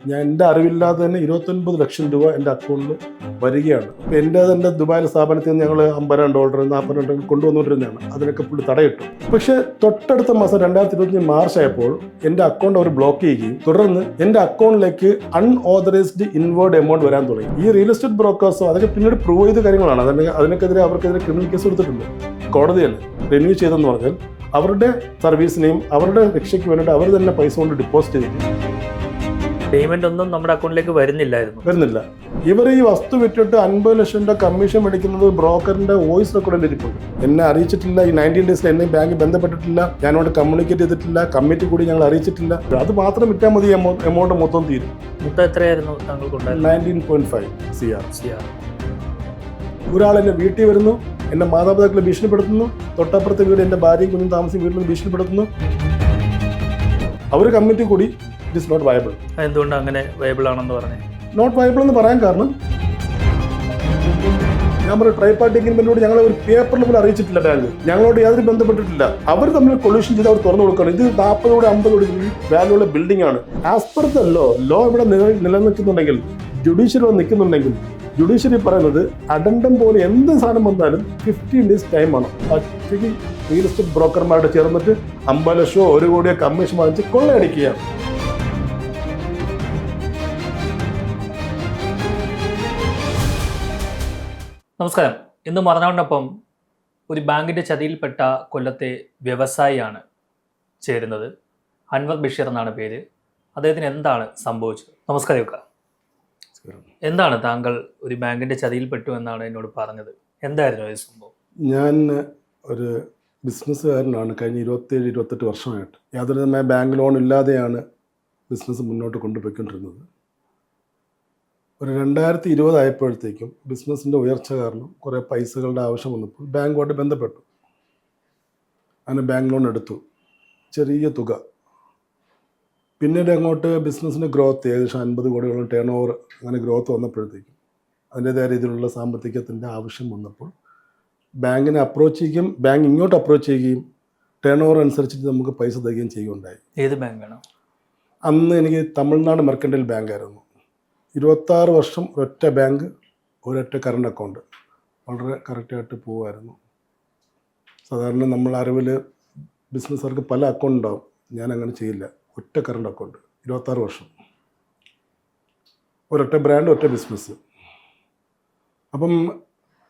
ഞാൻ എൻ്റെ അറിവില്ലാതെ തന്നെ 29 ലക്ഷം രൂപ എൻ്റെ അക്കൗണ്ടിൽ വരികയാണ്. അപ്പോൾ എൻ്റെ ദുബായിലെ സ്ഥാപനത്തിൽ നിന്ന് ഞങ്ങൾ $50 $40 കൊണ്ടുവന്നുകൊണ്ടിരുന്നതാണ്. അതിനൊക്കെ പുള്ളി തടയിട്ടു. പക്ഷേ തൊട്ടടുത്ത മാസം 2025 മാർച്ച് ആയപ്പോൾ എൻ്റെ അക്കൗണ്ട് അവർ ബ്ലോക്ക് ചെയ്യുകയും തുടർന്ന് എൻ്റെ അക്കൗണ്ടിലേക്ക് അൺഓതറൈസ്ഡ് ഇൻവേർഡ് എമൗണ്ട് വരാൻ തുടങ്ങി. ഈ റിയൽ എസ്റ്റേറ്റ് ബ്രോക്കേഴ്സോ അതൊക്കെ പിന്നീട് പ്രൂവ് ചെയ്ത കാര്യങ്ങളാണ്. അവർക്കെതിരെ ക്രിമിനൽ കേസ് കൊടുത്തിട്ടുണ്ട് കോടതിയിൽ. റിന്യൂ ചെയ്തെന്ന് പറഞ്ഞാൽ അവരുടെ സർവീസിനെയും അവരുടെ രക്ഷയ്ക്ക് വേണ്ടിയിട്ട് അവർ തന്നെ പൈസ കൊണ്ട് ഡെപ്പോസിറ്റ് ചെയ്തു. പേയ്മെന്റ് ഒന്നും നമ്മുടെ അക്കൗണ്ടിലേക്ക് വരുന്നില്ല. ഇവർ ഈ വസ്തു വിറ്റിട്ട് 50 ലക്ഷം രൂപ കമ്മീഷൻ മേടിക്കുന്നത് ബ്രോക്കറിന്റെ വോയിസ് റെക്കോർഡിൽ ഇരിപ്പുണ്ട്. എന്നെ അറിയിച്ചിട്ടില്ല, ഈ 19 ഡേയ്സിൽ എന്നെ ബാങ്ക് ബന്ധപ്പെട്ടിട്ടില്ല, ഞാനോട് കമ്മ്യൂണിക്കേറ്റ് ചെയ്തിട്ടില്ല, കമ്മിറ്റി കൂടി ഞങ്ങൾ അറിയിച്ചിട്ടില്ല. അത് മാത്രം വിറ്റാൽ മതി, എമൗണ്ട് മൊത്തം തീരും. മൊത്തം എത്രയായിരുന്നു താങ്കൾക്കുണ്ടായിരുന്നത്? 19.5 CR. ഒരാൾ എന്നെ വീട്ടിൽ വരുന്നു, എന്റെ മാതാപിതാക്കളെ ഭീഷണിപ്പെടുത്തുന്നു, തൊട്ടപ്പുറത്തെ വീട് എന്റെ ഭാര്യയും കുഞ്ഞും താമസിക്കുന്ന വീട്ടിൽ നിന്ന് ഭീഷണിപ്പെടുത്തുന്നു. അവർ കമ്മിറ്റി കൂടി ഇറ്റ് ഇസ് നോട്ട് വയബിൾ. എന്തുകൊണ്ട് അങ്ങനെ വയബിൾ ആണെന്ന് പറഞ്ഞു? നോട്ട് വയബിൾ എന്ന് പറയാൻ കാരണം ഞാൻ പറഞ്ഞ ട്രൈ പാർട്ടി എഗ്രിമെന്റിനോട് ഞങ്ങളെ ഒരു പേപ്പറിൽ പോലും അറിയിച്ചിട്ടില്ല ബാങ്ക്. ഞങ്ങളോട് യാതൊരു ബന്ധപ്പെട്ടിട്ടില്ല. അവർ തമ്മിൽ കൊളൂഷൻ ചെയ്ത് അവർ തുറന്നു കൊടുക്കണം. ഇത് 40-50 വാല്യുള്ള ബിൽഡിംഗ് ആണ്. ആസ് പെർ ദ ലോ ഇവിടെ നിലനിൽക്കുന്നുണ്ടെങ്കിൽ, ജുഡീഷ്യറി നിൽക്കുന്നുണ്ടെങ്കിൽ, ജുഡീഷ്യറി പറയുന്നത് അഡണ്ടം പോലെ എന്ത് സാധനം വന്നാലും 15 ഡേയ്സ് ടൈമാണ്. ഒറ്റയ്ക്ക് റിയൽ എസ്റ്റേറ്റ് ബ്രോക്കർമാരുടെ ചേർന്നിട്ട് 50 ലക്ഷമോ 1 കോടിയോ കമ്മീഷൻ വാങ്ങിച്ച് കൊള്ളയടിക്കുകയാണ്. നമസ്കാരം. ഇന്ന് മറന്നവണ്ണൊപ്പം ഒരു ബാങ്കിൻ്റെ ചതിയിൽപ്പെട്ട കൊല്ലത്തെ വ്യവസായിയാണ് ചേരുന്നത്. അൻവർ ബഷീർ എന്നാണ് പേര്. അദ്ദേഹത്തിന് എന്താണ് സംഭവിച്ചത്? നമസ്കാരം. എന്താണ് താങ്കൾ ഒരു ബാങ്കിൻ്റെ ചതിയിൽപ്പെട്ടു എന്നാണ് എന്നോട് പറഞ്ഞത്? എന്തായിരുന്നു ഈ സംഭവം? ഞാൻ ഒരു ബിസിനസ്സുകാരനാണ്. കഴിഞ്ഞ 27-28 വർഷമായിട്ട് യാതൊരു തന്നെ ബാങ്ക് ലോൺ ഇല്ലാതെയാണ് ബിസിനസ് മുന്നോട്ട് കൊണ്ടുപോയിക്കൊണ്ടിരുന്നത്. ഒരു 2020 ആയപ്പോഴത്തേക്കും ബിസിനസ്സിൻ്റെ ഉയർച്ച കാരണം കുറേ പൈസകളുടെ ആവശ്യം വന്നപ്പോൾ ബാങ്കുമായിട്ട് ബന്ധപ്പെട്ടു. അങ്ങനെ ബാങ്ക് ലോൺ എടുത്തു, ചെറിയ തുക. പിന്നീട് അങ്ങോട്ട് ബിസിനസ്സിൻ്റെ ഗ്രോത്ത് ഏകദേശം 50 കോടിയോളം ടേൺ ഓവർ അങ്ങനെ ഗ്രോത്ത് വന്നപ്പോഴത്തേക്കും അതിൻ്റേതായ രീതിയിലുള്ള സാമ്പത്തികത്തിൻ്റെ ആവശ്യം വന്നപ്പോൾ ബാങ്കിനെ അപ്രോച്ച് ചെയ്യുകയും ബാങ്ക് ഇങ്ങോട്ട് അപ്രോച്ച് ചെയ്യുകയും ടേൺ ഓവർ അനുസരിച്ചിട്ട് നമുക്ക് പൈസ തരികയും ചെയ്യുകയുണ്ടായി. ഏത് ബാങ്കാണ്? അന്ന് എനിക്ക് തമിഴ്നാട് മെർക്കൻറ്റൈൽ ബാങ്കായിരുന്നു. 26 വർഷം ഒരൊറ്റ ബാങ്ക്, ഒരൊറ്റ കറണ്ട് അക്കൗണ്ട്, വളരെ കറക്റ്റായിട്ട് പോവുമായിരുന്നു. സാധാരണ നമ്മൾ അറിവിൽ ബിസിനസ്സുകാർക്ക് പല അക്കൗണ്ട് ഉണ്ടാവും. ഞാൻ അങ്ങനെ ചെയ്യില്ല. ഒറ്റ കറണ്ട് അക്കൗണ്ട്, 26 വർഷം, ഒരൊറ്റ ബ്രാൻഡ്, ഒറ്റ ബിസിനസ്. അപ്പം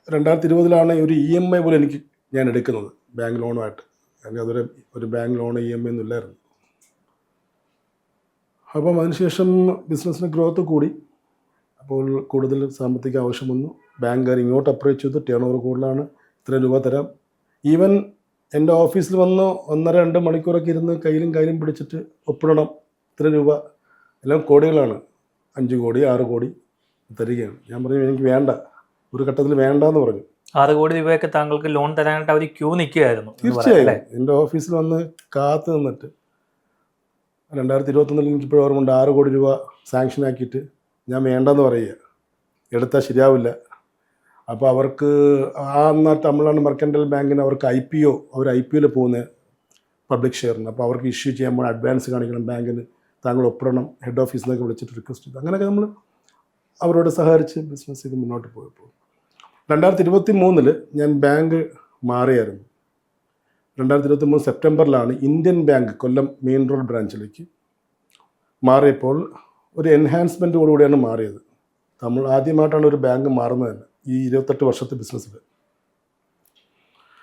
2020 ഒരു EMI പോലും ഞാൻ എടുക്കുന്നത് ബാങ്ക് ലോണുമായിട്ട്. എനിക്ക് അതൊരു ബാങ്ക് ലോൺ EMI ഒന്നും ഇല്ലായിരുന്നു. അപ്പം അതിനുശേഷം ബിസിനസ്സിന് ഗ്രോത്ത് കൂടി. അപ്പോൾ കൂടുതൽ സാമ്പത്തിക ആവശ്യം വന്നു. ബാങ്കുകാർ ഇങ്ങോട്ട് അപ്രോച്ച് ചെയ്തു, ടേൺ ഓവർ കൂടുതലാണ്, ഇത്ര രൂപ തരാം. ഈവൻ എൻ്റെ ഓഫീസിൽ വന്ന് 1.5-2 മണിക്കൂറൊക്കെ ഇരുന്ന് കയ്യിലും പിടിച്ചിട്ട് ഒപ്പിടണം, ഇത്ര രൂപ, എല്ലാം കോടികളാണ്. 5 കോടി 6 കോടി തരികയാണ്. ഞാൻ പറഞ്ഞു എനിക്ക് വേണ്ട, ഒരു ഘട്ടത്തിൽ വേണ്ടെന്ന് പറഞ്ഞു. 6 കോടി രൂപയൊക്കെ താങ്കൾക്ക് ലോൺ തരാനായിട്ട് അവർ ക്യൂ നിൽക്കുകയായിരുന്നു? തീർച്ചയായും. എൻ്റെ ഓഫീസിൽ വന്ന് കാത്തു നിന്നിട്ട് 2021 എനിക്കിപ്പോഴും ഓർമ്മയുണ്ട്. 6 കോടി രൂപ സാങ്ഷൻ ആക്കിയിട്ട് ഞാൻ വേണ്ടെന്ന് പറയുക, എടുത്താൽ ശരിയാവില്ല. അപ്പോൾ അവർക്ക് തമിഴ്നാട് മെർക്കൻറ്റൈൽ ബാങ്കിന് അവർക്ക് അവർ IPO പോകുന്ന പബ്ലിക് ഷെയറിന്. അപ്പോൾ അവർക്ക് ഇഷ്യൂ ചെയ്യുമ്പോൾ അഡ്വാൻസ് കാണിക്കണം, ബാങ്കിന് താങ്കൾ ഒപ്പിടണം, ഹെഡ് ഓഫീസിൽ നിന്നൊക്കെ വിളിച്ചിട്ട് റിക്വസ്റ്റ് ചെയ്തു. അങ്ങനെയൊക്കെ നമ്മൾ അവരോട് സഹകരിച്ച് ബിസിനസ് ചെയ്ത് മുന്നോട്ട് പോയപ്പോൾ 2023 ഞാൻ ബാങ്ക് മാറിയായിരുന്നു. 2023 സെപ്റ്റംബറിലാണ് ഇന്ത്യൻ ബാങ്ക് കൊല്ലം മെയിൻ റോഡ് ബ്രാഞ്ചിലേക്ക് മാറിയപ്പോൾ ഒരു എൻഹാൻസ്മെൻറ്റോടുകൂടിയാണ് മാറിയത്. ആദ്യമായിട്ടാണ് ഒരു ബാങ്ക് മാറുന്നത് തന്നെ ഈ 28 വർഷത്തെ ബിസിനസ്സിൽ.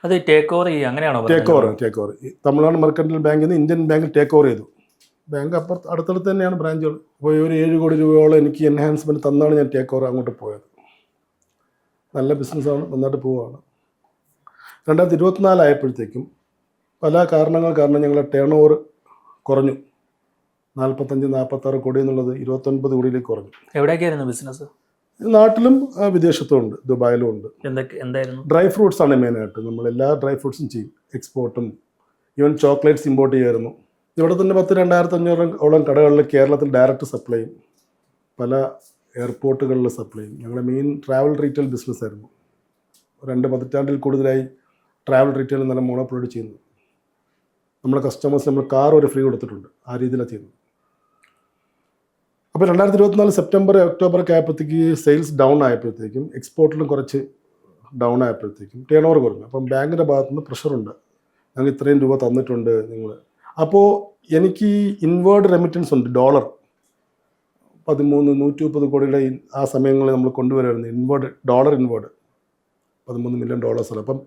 അത് ടേക്ക് ഓവർ അങ്ങനെയാണോ? ടേക്ക് ഓവർ തമിഴ്നാട് മെർക്കൻറ്റൈൽ ബാങ്കിൽ നിന്ന് ഇന്ത്യൻ ബാങ്കിൽ ടേക്ക് ഓവർ ചെയ്തു. ബാങ്ക് അടുത്തടുത്ത് തന്നെയാണ് ബ്രാഞ്ചുകൾ. അപ്പോൾ ഒരു 7 കോടി രൂപയോളം എനിക്ക് എൻഹാൻസ്മെൻറ്റ് തന്നാണ് ഞാൻ ടേക്ക് ഓവർ അങ്ങോട്ട് പോയത്. നല്ല ബിസിനസ്സാണ്, നന്നായിട്ട് പോവുകയാണ്. 2024 ആയപ്പോഴത്തേക്കും പല കാരണങ്ങൾ കാരണം ഞങ്ങളുടെ ടേൺ ഓവർ കുറഞ്ഞു. 45-46 കോടി എന്നുള്ളത് 29 കോടിയിലേക്ക് കുറഞ്ഞു. എവിടെയൊക്കെയായിരുന്നു ബിസിനസ്? നാട്ടിലും വിദേശത്തും ഉണ്ട്, ദുബായിലും ഉണ്ട്. എന്തായിരുന്നു? ഡ്രൈ ഫ്രൂട്ട്സ് ആണ് മെയിനായിട്ട്. നമ്മൾ എല്ലാ ഡ്രൈ ഫ്രൂട്ട്സും ചെയ്യും, എക്സ്പോർട്ടും. ഈവൻ ചോക്ലേറ്റ്സ് ഇമ്പോർട്ട് ചെയ്യായിരുന്നു. ഇവിടെ തന്നെ 10,000-2,500 കടകളിൽ കേരളത്തിൽ ഡയറക്റ്റ് സപ്ലൈ ചെയ്യും, പല എയർപോർട്ടുകളിൽ സപ്ലൈ ചെയ്യും. ഞങ്ങളുടെ മെയിൻ ട്രാവൽ റീറ്റെയിൽ ബിസിനസ്സായിരുന്നു. 2 പതിറ്റാണ്ടിൽ കൂടുതലായി ട്രാവൽ റീറ്റെയിൽ നല്ല മോണോപ്പൊളി ചെയ്യുന്നു. നമ്മുടെ കസ്റ്റമേഴ്സ് നമ്മൾ കാർ ഒരു ഫ്രീ കൊടുത്തിട്ടുണ്ട്, ആ രീതിയിലാണ് ചെയ്യുന്നത്. അപ്പോൾ 2024 സെപ്റ്റംബർ ഒക്ടോബറൊക്കെ ആയപ്പോഴത്തേക്ക് സെയിൽസ് ഡൗൺ ആയപ്പോഴത്തേക്കും എക്സ്പോർട്ടിലും കുറച്ച് ഡൗൺ ആയപ്പോഴത്തേക്കും ടേൺ ഓവർ കുറഞ്ഞു. അപ്പം ബാങ്കിൻ്റെ ഭാഗത്തുനിന്ന് പ്രഷറുണ്ട്, ഞങ്ങൾ ഇത്രയും രൂപ തന്നിട്ടുണ്ട് നിങ്ങൾ. അപ്പോൾ എനിക്ക് ഈ ഇൻവേർഡ് റെമിറ്റൻസ് ഉണ്ട്, ഡോളർ 130 കോടിയുടെ ആ സമയങ്ങളിൽ നമ്മൾ കൊണ്ടുവരുമായിരുന്നു ഡോളർ ഇൻവേർഡ് $13 മില്യൺ. അപ്പം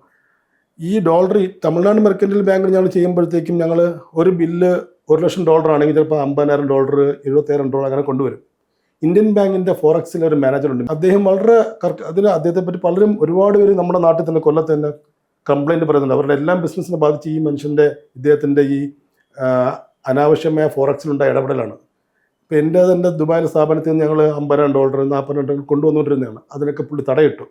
ഈ ഡോളർ തമിഴ്നാട് മെർക്കന്റൈൽ ബാങ്കിൽ ഞങ്ങൾ ചെയ്യുമ്പോഴത്തേക്കും ഞങ്ങൾ ഒരു ബില്ല് $1,00,000 ആണെങ്കിൽ ചിലപ്പോൾ $50,000 $70,000 അങ്ങനെ കൊണ്ടുവരും. ഇന്ത്യൻ ബാങ്കിൻ്റെ ഫോറക്സിൽ ഒരു മാനേജറുണ്ട്, അദ്ദേഹം വളരെ അദ്ദേഹത്തെ പറ്റി പലരും ഒരുപാട് പേര് നമ്മുടെ നാട്ടിൽ തന്നെ കൊല്ലത്ത് തന്നെ കംപ്ലൈൻറ്റ് പറയുന്നുണ്ട്. അവരുടെ എല്ലാം ബിസിനസ്സിനെ ബാധിച്ച് ഈ മനുഷ്യൻ്റെ ഇദ്ദേഹത്തിൻ്റെ ഈ അനാവശ്യമായ ഫോറക്സിലുണ്ടായ ഇടപെടലാണ്. ഇപ്പോൾ എൻ്റെ ദുബായിലെ സ്ഥാപനത്തിൽ നിന്ന് ഞങ്ങൾ $50,000 $40,000 കൊണ്ടുവന്നുകൊണ്ടിരുന്നതാണ്. അതിനൊക്കെ പുള്ളി തടയിട്ടു.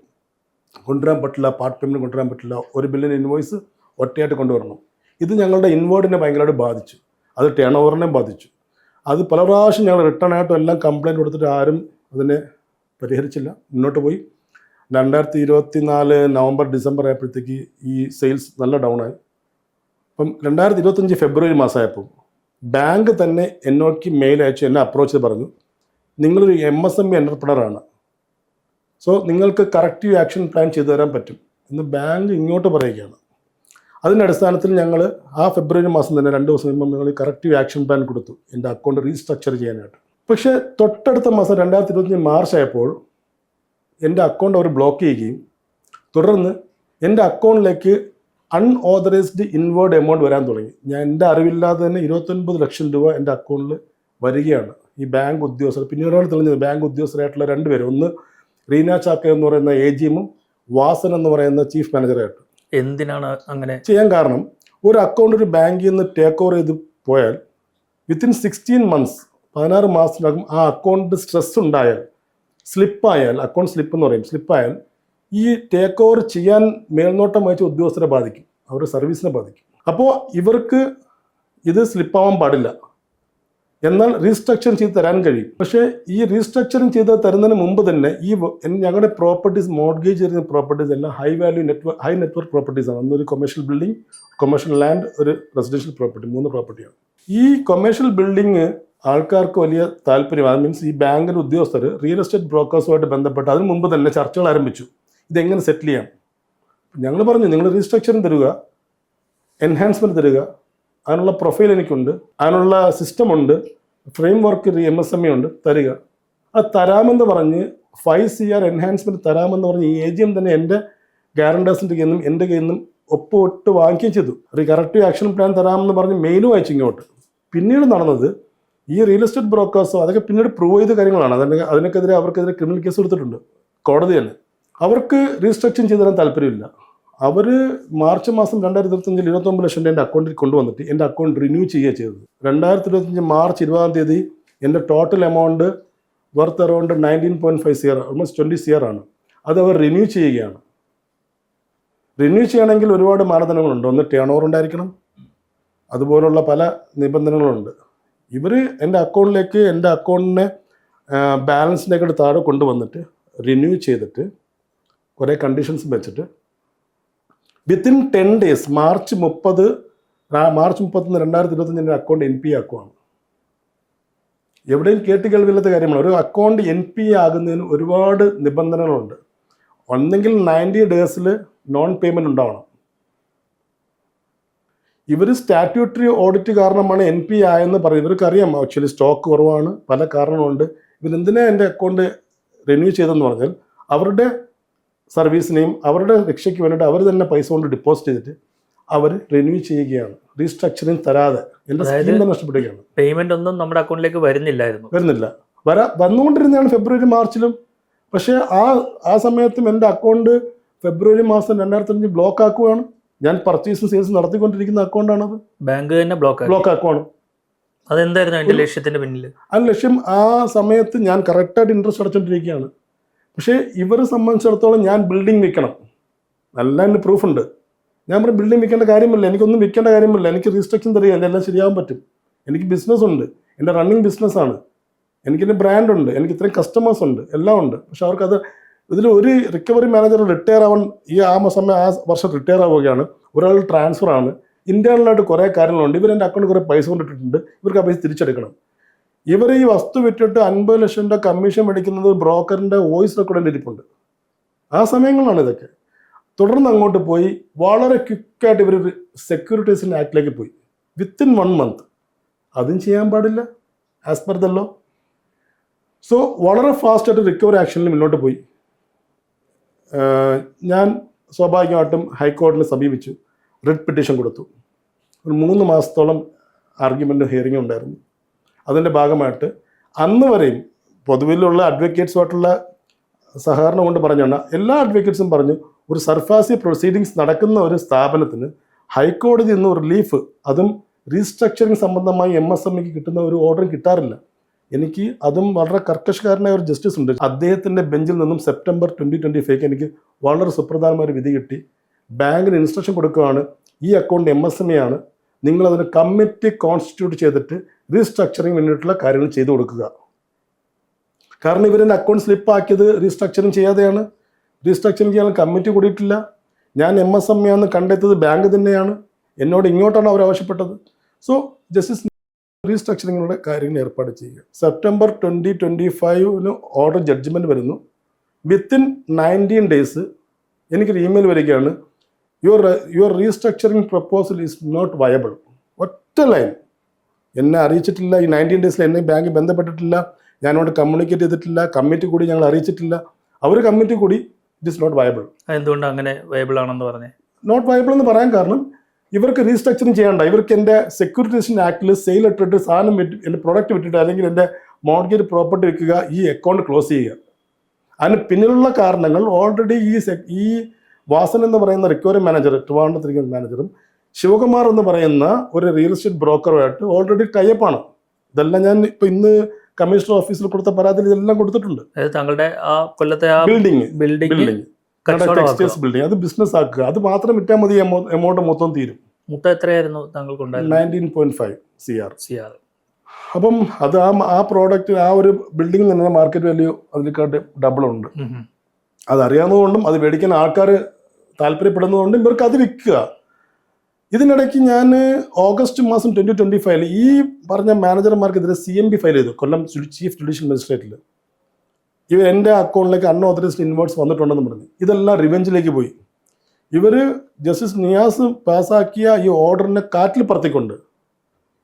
കൊണ്ടുവരാൻ പറ്റില്ല, പാർട്ട് പേയ്മെൻറ്റ് കൊണ്ടുവരാൻ പറ്റില്ല, $1 ബില്യൺ ഇൻവോയ്സ് ഒറ്റയായിട്ട് കൊണ്ടുവരണം. ഇത് ഞങ്ങളുടെ ഇൻവേർഡിനെ ഭയങ്കരമായിട്ട് ബാധിച്ചു, അത് ടേൺ ഓവറിനെ ബാധിച്ചു. അത് പല പ്രാവശ്യം ഞങ്ങൾ റിട്ടേൺ ആയിട്ടും എല്ലാം കംപ്ലയിൻറ്റ് കൊടുത്തിട്ട് ആരും അതിനെ പരിഹരിച്ചില്ല, മുന്നോട്ട് പോയി. 2024 നവംബർ ഡിസംബർ ആയപ്പോഴത്തേക്ക് ഈ സെയിൽസ് നല്ല ഡൗൺ ആയി. അപ്പം 2025 ഫെബ്രുവരി മാസമായപ്പോൾ ബാങ്ക് തന്നെ എന്നോട് മെയിൽ അയച്ചു, എന്നെ അപ്രോച്ച് ചെയ്ത് പറഞ്ഞു, നിങ്ങളൊരു MSME എൻ്റർപ്രണറാണ്, സോ നിങ്ങൾക്ക് കറക്റ്റീവ് ആക്ഷൻ പ്ലാൻ ചെയ്തു തരാൻ പറ്റും എന്ന് ബാങ്ക് ഇങ്ങോട്ട് പറയുകയാണ്. അതിൻ്റെ അടിസ്ഥാനത്തിൽ ഞങ്ങൾ ആ ഫെബ്രുവരി മാസം തന്നെ 2 ദിവസം കഴിയുമ്പോൾ ഞങ്ങൾ കറക്റ്റീവ് ആക്ഷൻ പ്ലാൻ കൊടുത്തു എൻ്റെ അക്കൗണ്ട് റീസ്ട്രക്ചർ ചെയ്യാനായിട്ട്. പക്ഷേ തൊട്ടടുത്ത മാസം 2025 മാർച്ച് ആയപ്പോൾ എൻ്റെ അക്കൗണ്ട് അവർ ബ്ലോക്ക് ചെയ്യുകയും തുടർന്ന് എൻ്റെ അക്കൗണ്ടിലേക്ക് അൺഓതറൈസ്ഡ് ഇൻവേർഡ് എമൗണ്ട് വരാൻ തുടങ്ങി. എൻ്റെ അറിവില്ലാതെ തന്നെ 29 ലക്ഷം രൂപ എൻ്റെ അക്കൗണ്ടിൽ വരികയാണ്. ഈ ബാങ്ക് ഉദ്യോഗസ്ഥർ പിന്നീടാണ് തെളിഞ്ഞത്, ബാങ്ക് ഉദ്യോഗസ്ഥരായിട്ടുള്ള 2 പേര്, ഒന്ന് റീന ചാക്ക എന്ന് പറയുന്ന AGM-ഉം വാസൻ എന്ന് പറയുന്ന ചീഫ് മാനേജറായിട്ട്. എന്തിനാണ് അങ്ങനെ ചെയ്യാൻ കാരണം, ഒരു അക്കൗണ്ട് ഒരു ബാങ്കിൽ നിന്ന് ടേക്ക് ഓവർ ചെയ്ത് പോയാൽ വിത്തിൻ 16 മന്ത്സ് 16 മാസത്തിനകം ആ അക്കൗണ്ട് സ്ട്രെസ് ഉണ്ടായാൽ, സ്ലിപ്പായാൽ, അക്കൗണ്ട് സ്ലിപ്പ് എന്ന് പറയും, സ്ലിപ്പായാൽ ഈ ടേക്ക് ഓവർ ചെയ്യാൻ മേൽനോട്ടം വഹിച്ച ഉദ്യോഗസ്ഥരെ ബാധിക്കും, അവരുടെ സർവീസിനെ ബാധിക്കും. അപ്പോൾ ഇവർക്ക് ഇത് സ്ലിപ്പാവാൻ പാടില്ല, എന്നാൽ റീസ്ട്രക്ചറിങ് ചെയ്ത് തരാൻ കഴിയും. പക്ഷേ ഈ റീസ്ട്രക്ചറിങ് ചെയ്ത് തരുന്നതിന് മുമ്പ് തന്നെ ഈ ഞങ്ങളുടെ പ്രോപ്പർട്ടീസ്, മോർഗേജ് ചെയ്യുന്ന പ്രോപ്പർട്ടീസ് എല്ലാം ഹൈ നെറ്റ്വർക്ക് പ്രോപ്പർട്ടീസാണ്. ഒന്നൊരു കൊമേഴ്ഷ്യൽ ബിൽഡിംഗ്, കൊമേഴ്ഷ്യൽ ലാൻഡ്, ഒരു റെസിഡൻഷ്യൽ പ്രോപ്പർട്ടി, 3 പ്രോപ്പർട്ടിയാണ്. ഈ കൊമേഴ്ഷ്യൽ ബിൽഡിംഗ് ആൾക്കാർക്ക് വലിയ താല്പര്യമാണ്. മീൻസ് ഈ ബാങ്കിൻ്റെ ഉദ്യോഗസ്ഥർ റിയൽ എസ്റ്റേറ്റ് ബ്രോക്കേഴ്സുമായിട്ട് ബന്ധപ്പെട്ട് അതിന് മുമ്പ് തന്നെ ചർച്ചകൾ ആരംഭിച്ചു, ഇതെങ്ങനെ സെറ്റിൽ ചെയ്യാം. ഞങ്ങൾ പറഞ്ഞു, നിങ്ങൾ റീസ്ട്രക്ചറിങ് തരിക, എൻഹാൻസ്മെൻറ്റ് തരിക, അതിനുള്ള പ്രൊഫൈൽ എനിക്കുണ്ട്, അതിനുള്ള സിസ്റ്റമുണ്ട്, ഫ്രെയിം വർക്ക് MSME ഉണ്ട്, തരിക. അത് തരാമെന്ന് പറഞ്ഞ് 5 CR എൻഹാൻസ്മെൻറ്റ് തരാമെന്ന് പറഞ്ഞ് ഈ AGM തന്നെ എൻ്റെ ഗ്യാരണ്ടേഴ്സിൻ്റെ കയ്യിൽ നിന്നും എൻ്റെ കയ്യിൽ നിന്നും ഒപ്പിട്ട് വാങ്ങിക്കുകയും ചെയ്തു. കറക്റ്റീവ് ആക്ഷൻ പ്ലാൻ തരാമെന്ന് പറഞ്ഞ് മെയിലും അയച്ചു ഇങ്ങോട്ട്. പിന്നീട് നടന്നത് ഈ റിയൽ എസ്റ്റേറ്റ് ബ്രോക്കേഴ്സോ അതൊക്കെ പിന്നീട് പ്രൂവ് ചെയ്ത കാര്യങ്ങളാണ്. അതിനൊക്കെതിരെ അവർക്കെതിരെ ക്രിമിനൽ കേസ് കൊടുത്തിട്ടുണ്ട് കോടതി തന്നെ. അവർക്ക് റീസ്ട്രക്ചറിങ് ചെയ്തു തരാൻ താല്പര്യമില്ല. അവർ മാർച്ച് മാസം 2025 29 ലക്ഷം എൻ്റെ അക്കൗണ്ടിൽ കൊണ്ടുവന്നിട്ട് എൻ്റെ അക്കൗണ്ട് റിന്യൂ ചെയ്യുക ചെയ്തത്. 2025 മാർച്ച് 20 എൻ്റെ total amount worth around 19.5 CR, almost 20 CR ആണ്. അത് അവർ റിന്യൂ ചെയ്യുകയാണ്. റിന്യൂ ചെയ്യണമെങ്കിൽ ഒരുപാട് മാനദണ്ഡങ്ങളുണ്ട്. ഒന്ന് ടേൺ ഓവർ ഉണ്ടായിരിക്കണം, അതുപോലുള്ള പല നിബന്ധനകളുണ്ട്. ഇവർ എൻ്റെ അക്കൗണ്ടിലേക്ക് എൻ്റെ അക്കൗണ്ടിനെ ബാലൻസിൻ്റെയൊക്കെ താഴെ കൊണ്ടുവന്നിട്ട് റിന്യൂ ചെയ്തിട്ട് കുറേ കണ്ടീഷൻസ് വെച്ചിട്ട് വിത്തിൻ 10 ഡേയ്സ് മാർച്ച് 30 2025 എൻ്റെ അക്കൗണ്ട് NPA ആക്കുവാണ്. എവിടെയും കേട്ട് കേൾവില്ലാത്ത കാര്യമാണ്. ഒരു അക്കൗണ്ട് NPA ആകുന്നതിന് ഒരുപാട് നിബന്ധനകളുണ്ട്. ഒന്നെങ്കിൽ 90 ഡേയ്സിൽ നോൺ പേയ്മെൻറ്റ് ഉണ്ടാവണം. ഇവർ സ്റ്റാറ്റ്യൂട്ടറി ഓഡിറ്റ് കാരണമാണ് NPA ആയെന്ന് പറയും. ഇവർക്കറിയാം ആക്ച്വലി സ്റ്റോക്ക് കുറവാണ്, പല കാരണങ്ങളുണ്ട്. ഇവരെന്തിനാ എൻ്റെ അക്കൗണ്ട് റിന്യൂ ചെയ്തെന്ന് പറഞ്ഞാൽ അവരുടെ സർവീസിനെയും അവരുടെ രക്ഷയ്ക്ക് വേണ്ടിയിട്ട് അവർ തന്നെ പൈസ കൊണ്ട് ഡെപ്പോസിറ്റ് ചെയ്തിട്ട് അവർ റിന്യൂ ചെയ്യുകയാണ്, റീസ്ട്രക്ചറിങ് തരാതെ. എൻ്റെ സ്കീം നഷ്ടപ്പെടുകയാണ്. പേയ്മെന്റ് ഒന്നും നമ്മുടെ അക്കൗണ്ടിലേക്ക് വരുന്നില്ല, വന്നുകൊണ്ടിരുന്നതാണ് ഫെബ്രുവരി മാർച്ചിലും. പക്ഷേ ആ സമയത്തും എൻ്റെ അക്കൗണ്ട് ഫെബ്രുവരി മാസം 2025 ബ്ലോക്ക് ആക്കുവാണ്. ഞാൻ പർച്ചേസും സെയിൽസും നടത്തിക്കൊണ്ടിരിക്കുന്ന അക്കൗണ്ടാണത്. ബാങ്ക് തന്നെ ബ്ലോക്ക് ആക്കുവാണ്. അതെന്തായിരുന്നു അതിൻ്റെ ലക്ഷ്യത്തിൻ്റെ പിന്നിൽ? ആ ലക്ഷ്യം, ആ സമയത്ത് ഞാൻ കറക്റ്റായിട്ട് ഇൻട്രസ്റ്റ് അടച്ചുകൊണ്ടിരിക്കുകയാണ്. പക്ഷേ ഇവരെ സംബന്ധിച്ചിടത്തോളം ഞാൻ ബിൽഡിംഗ് വിൽക്കണം, നല്ല എൻ്റെ പ്രൂഫുണ്ട്. ഞാൻ പറയും ബിൽഡിംഗ് വിൽക്കേണ്ട കാര്യമില്ല, എനിക്കൊന്നും വിൽക്കേണ്ട കാര്യമില്ല, എനിക്ക് റീസ്ട്രക്ഷൻ തരിക, എല്ലാം ശരിയാവാൻ പറ്റും. എനിക്ക് ബിസിനസ് ഉണ്ട്, എൻ്റെ റണ്ണിങ് ബിസിനസ്സാണ്, എനിക്കെൻ്റെ ബ്രാൻഡുണ്ട്, എനിക്ക് ഇത്രയും കസ്റ്റമേഴ്സ് ഉണ്ട്, എല്ലാം ഉണ്ട്. പക്ഷെ അവർക്കത് ഇതിൽ ഒരു റിക്കവറി മാനേജർ റിട്ടയർ ആവാൻ ആ വർഷം റിട്ടയർ ആവുകയാണ്, ഒരാൾ ട്രാൻസ്ഫർ ആണ്, ഇൻറ്റേർണലായിട്ട് കുറേ കാര്യങ്ങളുണ്ട്. ഇവരെൻ്റെ അക്കൗണ്ടിൽ കുറേ പൈസ കൊണ്ടിട്ടിട്ടുണ്ട്, ഇവർക്ക് ആ പൈസ തിരിച്ചെടുക്കണം. ഇവർ ഈ വസ്തു വിറ്റിട്ട് 50 ലക്ഷം രൂപ കമ്മീഷൻ മേടിക്കുന്നത് ബ്രോക്കറിൻ്റെ വോയിസ് റെക്കോർഡിൻ്റെ ഇരിപ്പുണ്ട്. ആ സമയങ്ങളാണ് ഇതൊക്കെ. തുടർന്ന് അങ്ങോട്ട് പോയി വളരെ ക്വിക്കായിട്ട് ഇവർ സെക്യൂരിറ്റീസിൻ്റെ ആക്ടിലേക്ക് പോയി വിത്തിൻ 1 month. അതും ചെയ്യാൻ പാടില്ല as per the law. So വളരെ ഫാസ്റ്റായിട്ട് റിക്കവറി ആക്ഷനിൽ മുന്നോട്ട് പോയി. ഞാൻ സ്വാഭാവികമായിട്ടും ഹൈക്കോടതിയെ സമീപിച്ചു, റിട്ട് പെറ്റീഷൻ കൊടുത്തു. ഒരു 3 മാസത്തോളം ആർഗ്യുമെൻറ്റും ഹിയറിങ്ങും ഉണ്ടായിരുന്നു. അതിൻ്റെ ഭാഗമായിട്ട് അന്ന് വരെയും പൊതുവിലുള്ള അഡ്വക്കേറ്റ്സുമായിട്ടുള്ള സഹകരണം കൊണ്ട് പറഞ്ഞാണ് എല്ലാ അഡ്വക്കേറ്റ്സും പറഞ്ഞു, ഒരു സർഫാസി പ്രൊസീഡിങ്സ് നടക്കുന്ന ഒരു സ്ഥാപനത്തിന് ഹൈക്കോടതി നിന്ന് റിലീഫ്, അതും റീസ്ട്രക്ചറിങ് സംബന്ധമായി MSMEക്ക് കിട്ടുന്ന ഒരു ഓർഡർ കിട്ടാറില്ല. എനിക്ക് അതും വളരെ കർക്കശക്കാരനായ ഒരു ജസ്റ്റിസ് ഉണ്ട്, അദ്ദേഹത്തിൻ്റെ ബെഞ്ചിൽ നിന്നും സെപ്റ്റംബർ 2025 എനിക്ക് വളരെ സുപ്രധാനമായ ഒരു വിധി കിട്ടി. ബാങ്കിന് ഇൻസ്ട്രക്ഷൻ കൊടുക്കുകയാണ്, ഈ അക്കൗണ്ട് MSME ആണ്, നിങ്ങളതിന് കമ്മിറ്റി കോൺസ്റ്റിറ്റ്യൂട്ട് ചെയ്തിട്ട് റീസ്ട്രക്ചറിങ് വേണ്ടിയിട്ടുള്ള കാര്യങ്ങൾ ചെയ്തു കൊടുക്കുക. കാരണം ഇവരെൻ്റെ അക്കൗണ്ട് സ്ലിപ്പാക്കിയത് റീസ്ട്രക്ചറിങ് ചെയ്യാതെയാണ്. റീസ്ട്രക്ചറിങ് ചെയ്യാൻ കമ്മിറ്റി കൂടിയിട്ടില്ല. ഞാൻ MSME ആണെന്ന് കണ്ടെത്തിയത് ബാങ്ക് തന്നെയാണ്. എന്നോട് ഇങ്ങോട്ടാണ് അവർ ആവശ്യപ്പെട്ടത്. സോ ജസ്റ്റിസ് റീസ്ട്രക്ചറിങ്ങിനുള്ള കാര്യങ്ങൾ ഏർപ്പാട് ചെയ്യുക. സെപ്റ്റംബർ 2025 ഓർഡർ ജഡ്ജ്മെൻറ്റ് വരുന്നു. വിത്തിൻ 19 days എനിക്കൊരു ഇമെയിൽ വരികയാണ്, your restructuring proposal is not viable. ഒറ്റ ലൈൻ. എന്നെ അറിയിച്ചിട്ടില്ല, ഈ 19 days എന്നെ ബാങ്ക് ബന്ധപ്പെട്ടിട്ടില്ല, ഞാനോട് കമ്മ്യൂണിക്കേറ്റ് ചെയ്തിട്ടില്ല, കമ്മിറ്റി കൂടി ഞങ്ങൾ അറിയിച്ചിട്ടില്ല. അവർ കമ്മിറ്റി കൂടി ഇറ്റ് ഈസ് നോട്ട് വയബിൾ. എന്തുകൊണ്ട് അങ്ങനെ വയബിൾ ആണെന്ന് പറഞ്ഞേ? നോട്ട് വയബിൾ എന്ന് പറയാൻ കാരണം ഇവർക്ക് റീസ്ട്രക്ചറിങ് ചെയ്യണ്ട. ഇവർക്ക് എൻ്റെ സെക്യൂരിറ്റേഷൻ ആക്ടിൽ സെയിൽ ഇട്ടിട്ട് സാധനം എൻ്റെ പ്രോഡക്റ്റ് വിട്ടിട്ട് അല്ലെങ്കിൽ എൻ്റെ മോർഗേജ് പ്രോപ്പർട്ടി വെക്കുക, ഈ അക്കൗണ്ട് ക്ലോസ് ചെയ്യുക. അതിന് പിന്നിലുള്ള കാരണങ്ങൾ ഓൾറെഡി ഈ വാസൻ എന്ന് പറയുന്ന റിക്കവറി മാനേജർ, ട്രിവാൻഡ്രത്തിരിക്കുന്ന മാനേജറും ശിവകുമാർ എന്ന് പറയുന്ന ഒരു റിയൽ എസ്റ്റേറ്റ് ബ്രോക്കറുമായിട്ട് ഓൾറെഡി ടൈപ്പാണ്. ഇതെല്ലാം ഞാൻ ഇപ്പോൾ ഇന്ന് കമ്മീഷണർ ഓഫീസിൽ കൊടുത്ത പരാതിയിൽ ഇതെല്ലാം കൊടുത്തിട്ടുണ്ട്. താങ്കളുടെ ആ കൊല്ലത്തെ ബിൽഡിംഗ് ടെക്സ്റ്റൈൽസ് ബിൽഡിംഗ് അത് ബിസിനസ് ആക്കുക, അത് മാത്രം വിറ്റാൽ മതി, എമൗണ്ട് മൊത്തം തീരും. മൊത്തം എത്രയായിരുന്നു താങ്കൾക്കുണ്ടായിരുന്നത്? 19.5 CR. അപ്പം അത് ആ പ്രോഡക്റ്റ് ആ ഒരു ബിൽഡിംഗ് തന്നെ മാർക്കറ്റ് വാല്യൂ അതിനെക്കാട്ട് ഡബിൾ ഉണ്ട്. അതറിയാവുന്നതുകൊണ്ടും അത് മേടിക്കാൻ ആൾക്കാർ താല്പര്യപ്പെടുന്നതുകൊണ്ടും ഇവർക്ക് അത് വിൽക്കുക. ഇതിനിടയ്ക്ക് ഞാൻ ഓഗസ്റ്റ് മാസം 2025 ഈ പറഞ്ഞ മാനേജർമാർക്കെതിരെ CMB ഫയൽ ചെയ്തു, കൊല്ലം ചീഫ് ജുഡീഷ്യൽ മജിസ്ട്രേറ്റിൽ. ഇവർ എൻ്റെ അക്കൗണ്ടിലേക്ക് അൺഓതറൈസ്ഡ് ഇൻവേർട്സ് വന്നിട്ടുണ്ടെന്ന് പറഞ്ഞു. ഇതെല്ലാം റിവെഞ്ചിലേക്ക് പോയി. ഇവർ ജസ്റ്റിസ് നിയാസ് പാസ്സാക്കിയ ഈ ഓർഡറിനെ കാറ്റിൽ പറത്തിക്കൊണ്ട്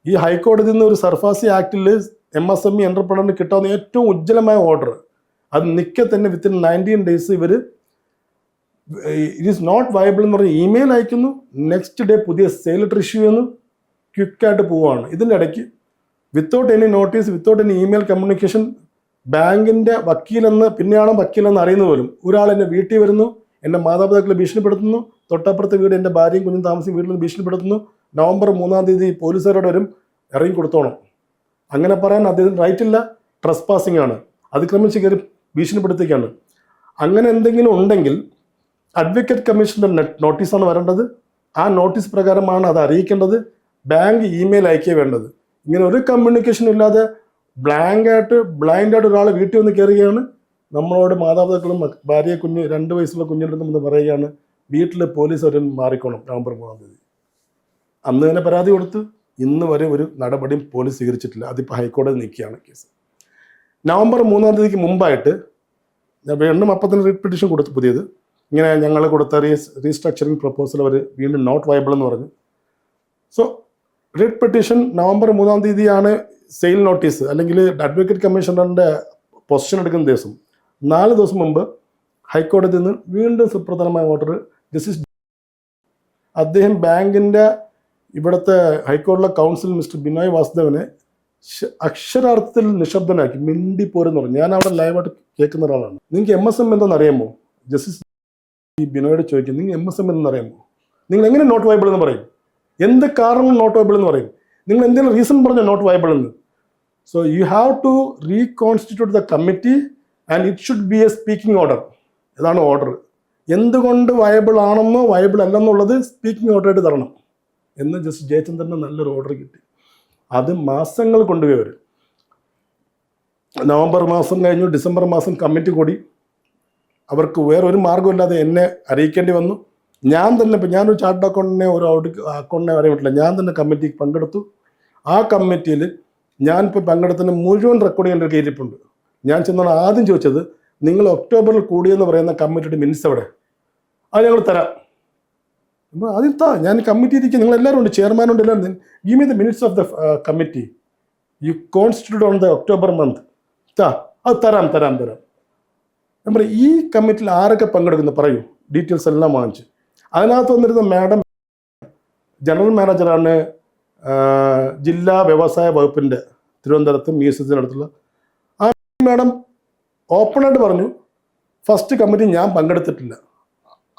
ഈ ഹൈക്കോടതിയിൽ നിന്ന് ഒരു സർഫാസി ആക്ടിൽ MSME എൻ്റർപ്രണറിന് കിട്ടാവുന്ന ഏറ്റവും ഉജ്ജ്വലമായ ഓർഡർ അത് നിൽക്കെ തന്നെ വിത്തിൻ 19 days ഇവർ ഇറ്റ് ഈസ് നോട്ട് വയബിൾ എന്ന് പറഞ്ഞ് ഇമെയിൽ അയക്കുന്നു. നെക്സ്റ്റ് ഡേ പുതിയ സെയിൽ ലെറ്റർ ഇഷ്യൂ ചെയ്യുന്നു, ക്വിക്കായിട്ട് പോവുകയാണ്. ഇതിൻ്റെ ഇടയ്ക്ക് without any notice, without any email communication, ബാങ്കിൻ്റെ വക്കീലെന്ന് പിന്നെയാണ് വക്കീലെന്ന് അറിയുന്ന പോലും ഒരാൾ എൻ്റെ വീട്ടിൽ വരുന്നു, എൻ്റെ മാതാപിതാക്കളെ ഭീഷണിപ്പെടുത്തുന്നു, തൊട്ടപ്പുറത്തെ വീട് എൻ്റെ ഭാര്യയും കുഞ്ഞും താമസിക്കുന്ന വീട്ടിൽ നിന്ന് ഭീഷണിപ്പെടുത്തുന്നു. നവംബർ 3 പോലീസുകാരോട് വരും, ഇറങ്ങി കൊടുത്തോണം. അങ്ങനെ പറയാൻ അദ്ദേഹത്തിന് റൈറ്റ് ഇല്ല, ട്രസ് പാസിംഗ് ആണ്, അതിക്രമിച്ച് കയറി ഭീഷണിപ്പെടുത്തിക്കാണ്. അങ്ങനെ എന്തെങ്കിലും ഉണ്ടെങ്കിൽ അഡ്വക്കേറ്റ് കമ്മീഷൻ്റെ നോട്ടീസാണ് വരേണ്ടത്. ആ നോട്ടീസ് പ്രകാരമാണ് അത് അറിയിക്കേണ്ടത്. ബാങ്ക് ഇമെയിൽ അയക്കുക വേണ്ടത്. ഇങ്ങനെ ഒരു കമ്മ്യൂണിക്കേഷനും ഇല്ലാതെ ബ്ലൈൻഡായിട്ട് ഒരാൾ വീട്ടിൽ വന്ന് കയറുകയാണ്. നമ്മളോട് മാതാപിതാക്കളും ഭാര്യയെ 2 വയസ്സുള്ള കുഞ്ഞിൻ്റെ അടുത്ത് പറയുകയാണ്, വീട്ടിൽ പോലീസ് അവർ മാറിക്കോണം നവംബർ 3 അന്ന് തന്നെ പരാതി കൊടുത്ത് ഇന്ന് വരെ ഒരു നടപടിയും പോലീസ് സ്വീകരിച്ചിട്ടില്ല. അതിപ്പോൾ ഹൈക്കോടതി നിൽക്കുകയാണ് കേസ്. നവംബർ 3 മുമ്പായിട്ട് വീണ്ടും അപ്പത്തിന് റിട്ട് പെറ്റീഷൻ കൊടുത്തു. പുതിയത് ഇങ്ങനെ ഞങ്ങൾ കൊടുത്ത റീസ്ട്രക്ചറിങ് പ്രപ്പോസൽ അവർ വീണ്ടും നോട്ട് വയബിൾ എന്ന് പറഞ്ഞു. So writ petition November 3 sale notice അല്ലെങ്കിൽ അഡ്വക്കേറ്റ് കമ്മീഷണറിൻ്റെ പൊസിഷൻ എടുക്കുന്ന ദിവസം 4 ദിവസം മുമ്പ് ഹൈക്കോടതിയിൽ നിന്ന് വീണ്ടും സുപ്രധാനമായ ഓർഡർ ജസ്റ്റിസ് അദ്ദേഹം ബാങ്കിൻ്റെ ഇവിടുത്തെ ഹൈക്കോടതിയിലെ കൗൺസിൽ മിസ്റ്റർ ബിനോയ് വാസുദേവനെ അക്ഷരാർത്ഥത്തിൽ നിശബ്ദനാക്കി, മിണ്ടിപ്പോരെന്ന് പറഞ്ഞു. ഞാൻ അവിടെ ലൈവായിട്ട് കേൾക്കുന്ന ഒരാളാണ്. നിങ്ങൾക്ക് MSME എന്താണെന്ന് അറിയാമോ? ജസ്റ്റിസ് ബിനോയോട് ചോദിക്കും, നിങ്ങൾ MSME എന്താണെന്ന് അറിയാമോ? നിങ്ങൾ എങ്ങനെ നോട്ട് വയബിൾ എന്ന് പറയും? എന്ത് കാരണം നോട്ട് വയബിൾ എന്ന് പറയും? നിങ്ങൾ എന്തെങ്കിലും റീസൺ പറഞ്ഞോ നോട്ട് വയബിൾ എന്ന്? So you have to reconstitute the committee and it should be a speaking order. ഇതാണ് ഓർഡർ. എന്തുകൊണ്ട് വയബിൾ ആണെന്നോ വയബിൾ അല്ലെന്നുള്ളത് സ്പീക്കിംഗ് ഓർഡറായിട്ട് തരണം എന്ന് ജസ്റ്റിസ് ജയചന്ദ്രന് നല്ലൊരു ഓർഡർ കിട്ടി. അത് മാസങ്ങൾ കൊണ്ടുപോയി അവർ. നവംബർ മാസം കഴിഞ്ഞു, ഡിസംബർ മാസം കമ്മിറ്റി കൂടി. അവർക്ക് വേറൊരു മാർഗ്ഗമില്ലാതെ എന്നെ അറിയിക്കേണ്ടി വന്നു. ഞാൻ തന്നെ, ഇപ്പം ഞാനൊരു ചാർട്ടേഡ് അക്കൗണ്ടിനെ ഒരു അക്കൗണ്ടിനെ അറിയാൻ പറ്റില്ല, ഞാൻ തന്നെ കമ്മിറ്റിക്ക് പങ്കെടുത്തു. ആ കമ്മിറ്റിയിൽ ഞാനിപ്പോൾ പങ്കെടുത്തതിന് മുഴുവൻ റെക്കോർഡിംഗ് എൻ്റെ കയ്യിലിരിപ്പുണ്ട്. ഞാൻ ചെന്നാണ് ആദ്യം ചോദിച്ചത്, നിങ്ങൾ ഒക്ടോബറിൽ കൂടിയെന്ന് പറയുന്ന കമ്മിറ്റിയുടെ മിനിറ്റ്സ് എവിടെ? അത് ഞങ്ങൾ തരാം. അപ്പോൾ ആദ്യം ഞാൻ കമ്മിറ്റി ഇരിക്കും, നിങ്ങൾ എല്ലാവരും ഉണ്ട്, ചെയർമാനുണ്ട്, എല്ലാവരും. Give me the minutes of the committee you constitute on the October month. അത് തരാം. ഞാൻ പറയും, ഈ കമ്മിറ്റിയിൽ ആരൊക്കെ പങ്കെടുക്കുന്നു പറയൂ. ഡീറ്റെയിൽസ് എല്ലാം വാങ്ങിച്ചു. അതിനകത്ത് വന്നിരുന്ന മാഡം ജനറൽ മാനേജറാണ് ജില്ലാ വ്യവസായ വകുപ്പിൻ്റെ തിരുവനന്തപുരത്ത് മ്യൂസിയത്തിനടുത്തുള്ള. ആ മാഡം ഓപ്പണായിട്ട് പറഞ്ഞു, ഫസ്റ്റ് കമ്മിറ്റി ഞാൻ പങ്കെടുത്തിട്ടില്ല.